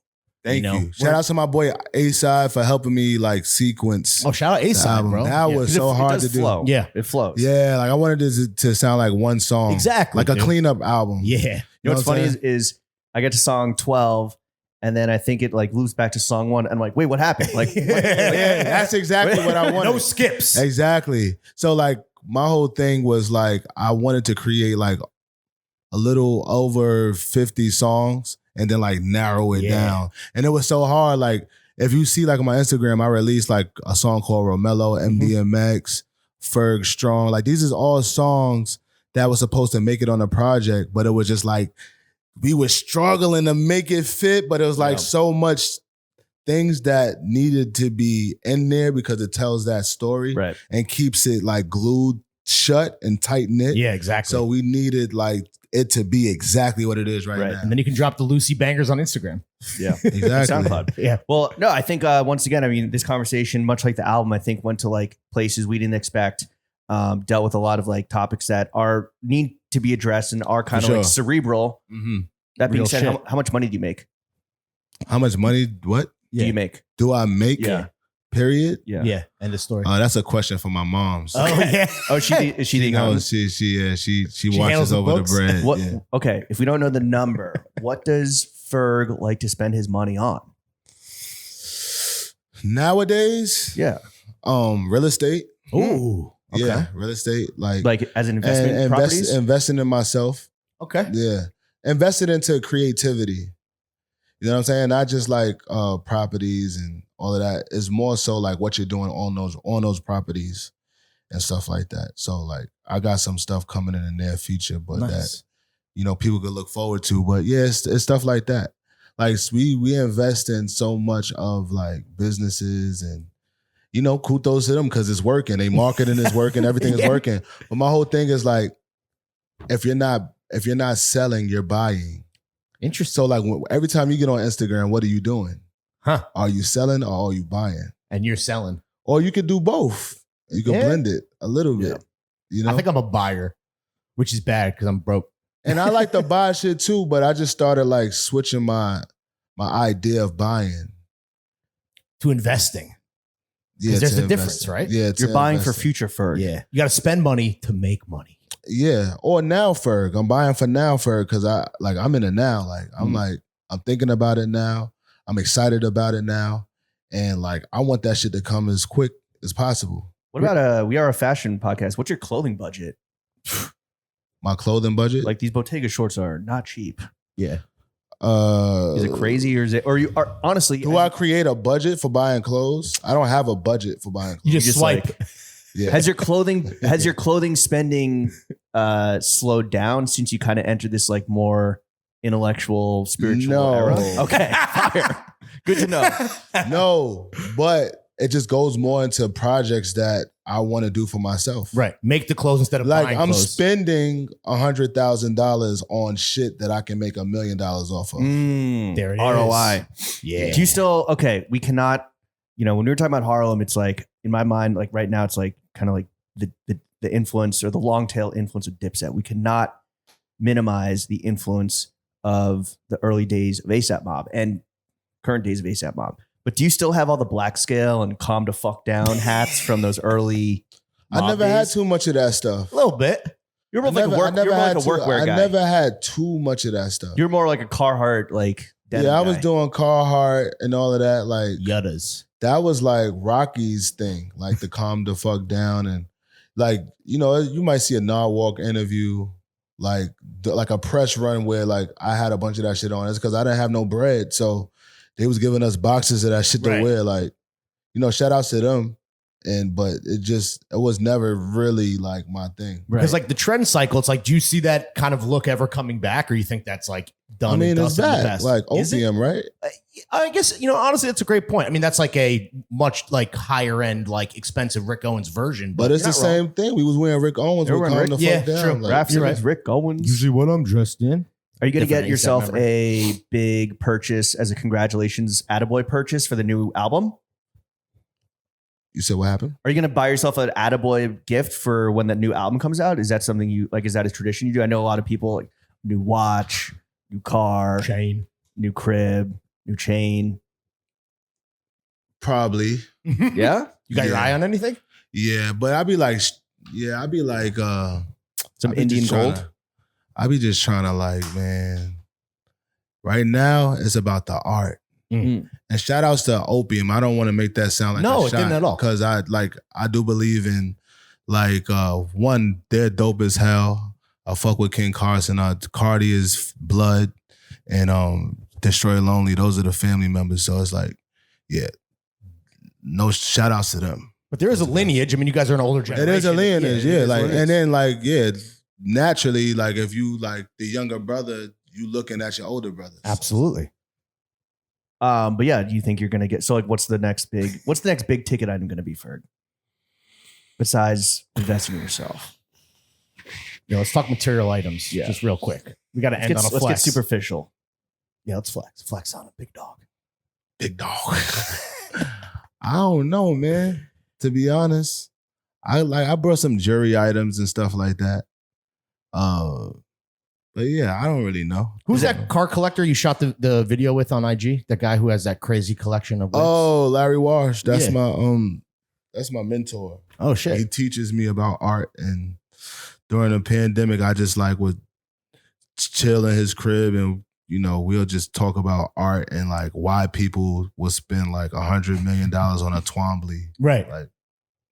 Thank You you. know, Shout out to my boy A-Side for helping me like sequence. Oh, shout out the A-Side, album. bro. That Yeah. was 'Cause so it hard does to do. flow. Yeah. It flows. Yeah, like I wanted this to sound like one song. Exactly. Like a dude. cleanup album. Yeah. You know what's what I'm funny saying? is I get to song 12 and then I think it like loops back to song 1. And I'm like, wait, what happened? Like, Yeah, that's exactly what I wanted. No skips. Exactly. So like my whole thing was like I wanted to create like a little over 50 songs and then like narrow it Yeah. down. And it was so hard. Like if you see like on my Instagram, I released like a song called Romello, MDMX, Ferg Strong. Like these is all songs that was supposed to make it on the project, but it was just like we were struggling to make it fit, but it was like Yeah. so much things that needed to be in there because it tells that story right. and keeps it like glued shut and tight knit. Yeah, exactly. So we needed like it to be exactly what it is right, Right. now. and then you can drop the Lucy bangers on Instagram. Yeah. Exactly. SoundCloud. Yeah. Well, no, I think once again, I mean, this conversation, much like the album, I think went to like places we didn't expect, dealt with a lot of like topics that need to be addressed and are kind of For like sure. cerebral. Mhm. That being Real said, shit. how much money do you make? How much money? What Do you make? do I make? Yeah. Period. Yeah. Yeah. End of story. That's a question for my mom's. Oh, yeah. Oh, is she the No, economist? she handles watches the over the books? bread. What? Yeah. Okay, if we don't know the number, what does Ferg like to spend his money on? Nowadays, Yeah, real estate. Ooh. Okay. Yeah, real estate. like as an investment and properties. investing in myself. Okay. Yeah. Invested into creativity. You know what I'm saying? Not just like properties and all of that. It's more so like what you're doing on those properties and stuff like that. So like I got some stuff coming in the near future, but that Nice. people could look forward to. But yeah, it's stuff like that. Like we invest in so much of like businesses and kudos to them because it's working. They marketing is working, everything is Yeah. working. But my whole thing is like if you're not selling, you're buying. Interesting. So like every time you get on Instagram, what are you doing? Huh. Are you selling or are you buying? And you're selling. Or you could do both. You can blend it a little bit. You know? I think I'm a buyer, which is bad because I'm broke. And I like to buy shit too, but I just started like switching my idea of buying to investing. Yeah, there's to a difference, investing. right? Yeah, You're buying for investing. future Ferg. Yeah. You got to spend money to make money. Yeah, or now Ferg. I'm buying for now Ferg because I'm in it now. Like I'm thinking about it now. I'm excited about it now, and like I want that shit to come as quick as possible. What about we are a fashion podcast? What's your clothing budget? My clothing budget, Like these Bottega shorts are not cheap. Yeah. Is it crazy or is it? Or you are honestly? Do I create a budget for buying clothes? I don't have a budget for buying clothes. You just swipe. like- Yeah. Has your clothing spending slowed down since you kind of entered this like more intellectual spiritual No. era? Okay, fire. Good to know. No, but it just goes more into projects that I want to do for myself. Right. Make the clothes instead of Like buying I'm clothes. spending $100,000 on shit that I can make $1 million off of. There it is. ROI. Yeah. Do you still okay? We cannot. When we were talking about Harlem, it's like in my mind, like right now, it's like kind of like the influence or the long tail influence of Dipset. We cannot minimize the influence of the early days of ASAP Mob and current days of ASAP Mob. But do you still have all the black scale and calm to fuck down hats from those early? I never had too much of that stuff. A little bit. You're more like a workwear guy. I never had too much of that stuff. You're more like a Carhartt, like denim I was guy. doing Carhartt and all of that. Like Yuttas. that was like Rocky's thing, like the calm the fuck down and like you might see a Narwhal interview, like a press run where like I had a bunch of that shit on. It's because I didn't have no bread, so they was giving us boxes of that shit to wear. Like shout outs to them. But it was never really like my thing. Because like the trend cycle, it's like, do you see that kind of look ever coming back, or you think that's like done? I mean, and it's dusted in the that past? like Is it? opium, right? I guess honestly, that's a great point. I mean, that's like a much like higher end, like expensive Rick Owens version. But it's you're the not wrong. same thing. We was wearing Rick Owens. They were We wearing calmed the Rick- fuck yeah, down. true. Like, Rap You're Simmons, Rick Owens. what I'm dressed in. Are you going to Different get yourself ASAP member. a big purchase as a congratulations Attaboy purchase for the new album? you said what happened? Are you going to buy yourself an Attaboy gift for when that new album comes out? Is that something you like? Is that a tradition you do? I know a lot of people like new watch, new car, Chain. new crib, new chain. Probably. Yeah. You got your Yeah. eye on anything? Yeah, but I'd be like, Some I be Indian just tryna- gold. I be just trying to like, man. Right now, it's about the art. Mm. And shout outs to Opium. I don't want to make that sound like No, a it didn't at all. Because I do believe in like one, they're dope as hell. I fuck with King Carson. Cardi is blood, and Destroy Lonely. Those are the family members. So it's like, yeah, no shout outs to them. But there is a lineage. I mean, you guys are an older It generation. is a lineage, it yeah. is Like, what it is. and then like, yeah, naturally, like if you like the younger brother, you looking at your older brothers. Absolutely. But yeah, do you think you're gonna get so like what's the next big ticket item gonna be, Ferg? Besides investing in yourself. Let's talk material items. Yeah. Just real quick. We got to end on a Let's get flex. superficial. Yeah, let's flex. Flex on a big dog. Big dog. I don't know, man. To be honest, I brought some jury items and stuff like that. But yeah, I don't really know. Who's that car collector you shot the video with on IG? That guy who has that crazy collection of wigs? Oh, Larry Wash. That's Yeah. that's my mentor. Oh, He shit. teaches me about art, and during the pandemic, I just like would chill in his crib, and we'll just talk about art and like why people would spend like $100 million on a Twombly. Right. Like,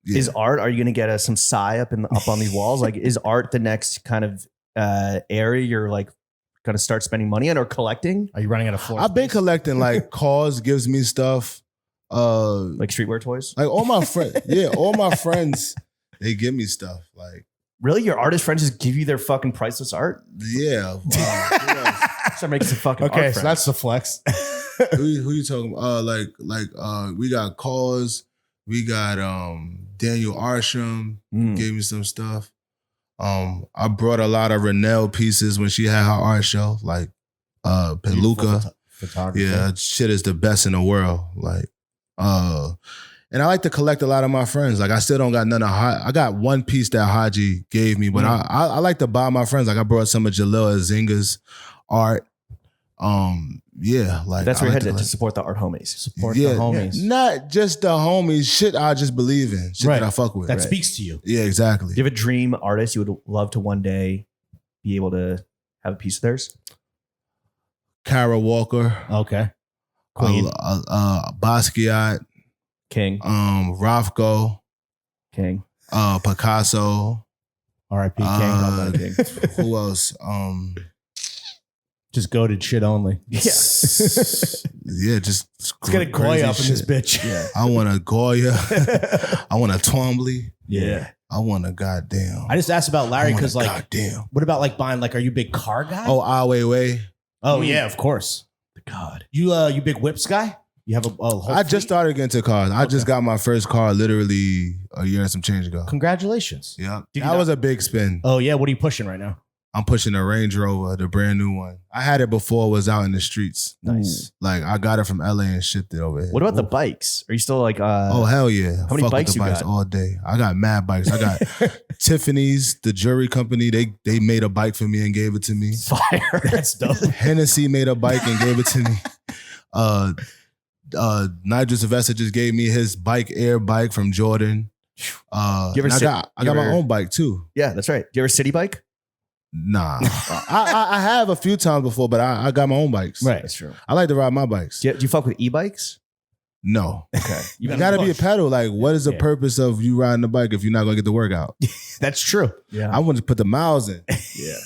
yeah. Is art? Are you gonna get some Psy up on these walls? Like, is art the next kind of area you're like gonna start spending money on or collecting? Are you running out of floor? I've been space? collecting like Cause gives me stuff. Like streetwear toys? Like all my friends, yeah, all my friends, they give me stuff. Like, Really? Your artist friends just give you their fucking priceless art? yeah. Start making some fucking Okay, art so friends. that's the flex. who you talking about? We got Cause, we got Daniel Arsham gave me some stuff. I brought a lot of Renelle pieces when she had her art show. Like, Peluca. Photography. Yeah, shit is the best in the world. Like, and I like to collect a lot of my friends. Like, I still don't got none of I got one piece that Haji gave me, but I like to buy my friends. Like, I brought some of Jalil Azinga's art. Yeah, like That's where I you're like headed to support the art homies. Support the homies. Not just the homies, shit I just believe in. Shit that I fuck with. That speaks to you. Yeah, exactly. Do you have a dream artist you would love to one day be able to have a piece of theirs? Kara Walker. Okay. Queen. Basquiat. King. Rothko. King. Picasso. R.I.P. King. Who else? Just goated shit only. Yeah. Yeah, just Let's get a Goya up in this bitch. Yeah. I want a Goya. I want a Twombly. Yeah. I want a goddamn. I just asked about Larry because, like, goddamn. what about like buying? Like, are you a big car guy? Oh, Ai Weiwei. Oh yeah, of course. God. You big whips guy? You have a whole I just started getting into cars. I just got my first car literally a year and some change ago. Congratulations. Yeah, Did you that not- was a big spin. Oh yeah, what are you pushing right now? I'm pushing a Range Rover, the brand new one. I had it before it was out in the streets. Nice. Like, I got it from LA and shipped it over here. What about the bikes? Are you still like Oh hell yeah! How many Fuck bikes with the you bikes got? all day? I got mad bikes. I got Tiffany's, the jewelry company. They made a bike for me and gave it to me. fire? That's dope. Hennessy made a bike and gave it to me. Nigel Sylvester just gave me his bike, air bike from Jordan. You ever and I sit- got you my ever- own bike too. Yeah, that's right. Do you ever city bike? Nah, I have a few times before, but I got my own bikes. Right. That's true. I like to ride my bikes. Do you fuck with e-bikes? No, Okay. you gotta be a pedal. Like, what is the Yeah. purpose of you riding the bike if you're not gonna get the workout? That's true. Yeah. I want to put the miles in. Yeah.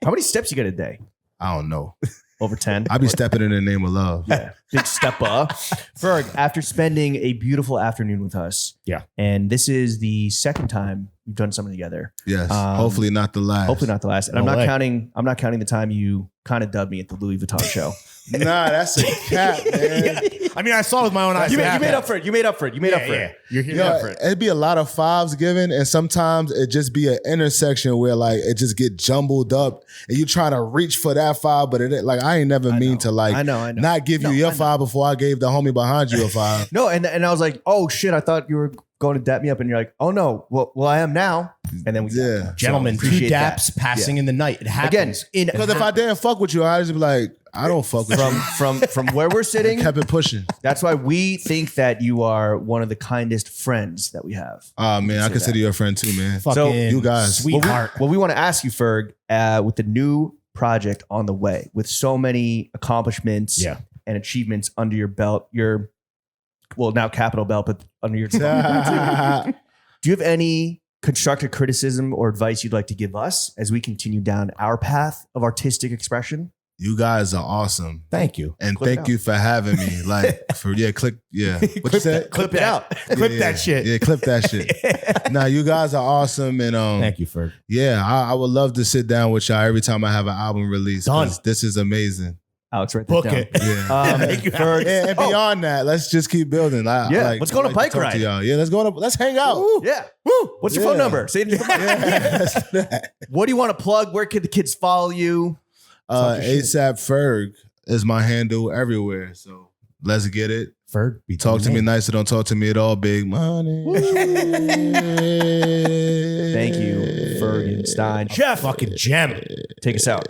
How many steps you get a day? I don't know. Over 10? I be stepping in the name of love. Yeah. Big step up. Ferg, after spending a beautiful afternoon with us. Yeah. And this is the second time we've done something together. Yes. Um, Hopefully not the last. Hopefully not the last. And No way. I'm not counting the time you kind of dubbed me at the Louis Vuitton show. Nah, that's a cap, man. I mean, I saw it with my own eyes. You made up for it. You made up for it. You're here Yo, for it. it'd be a lot of fives given, and sometimes it just be an intersection where like it just get jumbled up, and you trying to reach for that five, but it like I ain't never mean to like I know. not give you your five before I gave the homie behind you a five. No, and I was like, oh shit, I thought you were going to dap me up, and you're like, oh no, well I am now. And then we Yeah. Gentlemen, two appreciate that. daps passing in the night. It happens. Again, Because if I didn't fuck with you, I'd just be like, I don't fuck with you. from where we're sitting, Kept it pushing. that's why we think that you are one of the kindest friends that we have. Oh man, I Say consider that. you a friend too, man. Fucking you guys. sweetheart. Well, we want to ask you, Ferg, with the new project on the way, with so many accomplishments Yeah. and achievements under your belt, your now capital belt, but under your do you have any constructive criticism or advice you'd like to give us as we continue down our path of artistic expression? You guys are awesome. Thank you. And Clip it thank out. you for having me. Like, What you said? Clip it out. Clip that shit. Yeah, clip that shit. Nah, you guys are awesome. And Thank you, Ferg. yeah, I would love to sit down with y'all every time I have an album release. Done. 'Cause this is amazing. Alex, write that Book down. it. Yeah. Thank you, Ferg. And beyond that, let's just keep building. Yeah, let's go on a bike to talk ride. to y'all. Yeah, let's hang out. Yeah. Woo. What's your phone Yeah. number? Say it. Yeah. What do you want to plug? Where can the kids follow you? Talk your shit. ASAP Ferg is my handle everywhere. So let's get it. Ferg, be Talk to me name. nice or don't talk to me at all. Big money. Thank you, Ferg and Stein. Jeff, fucking gem. Take us out.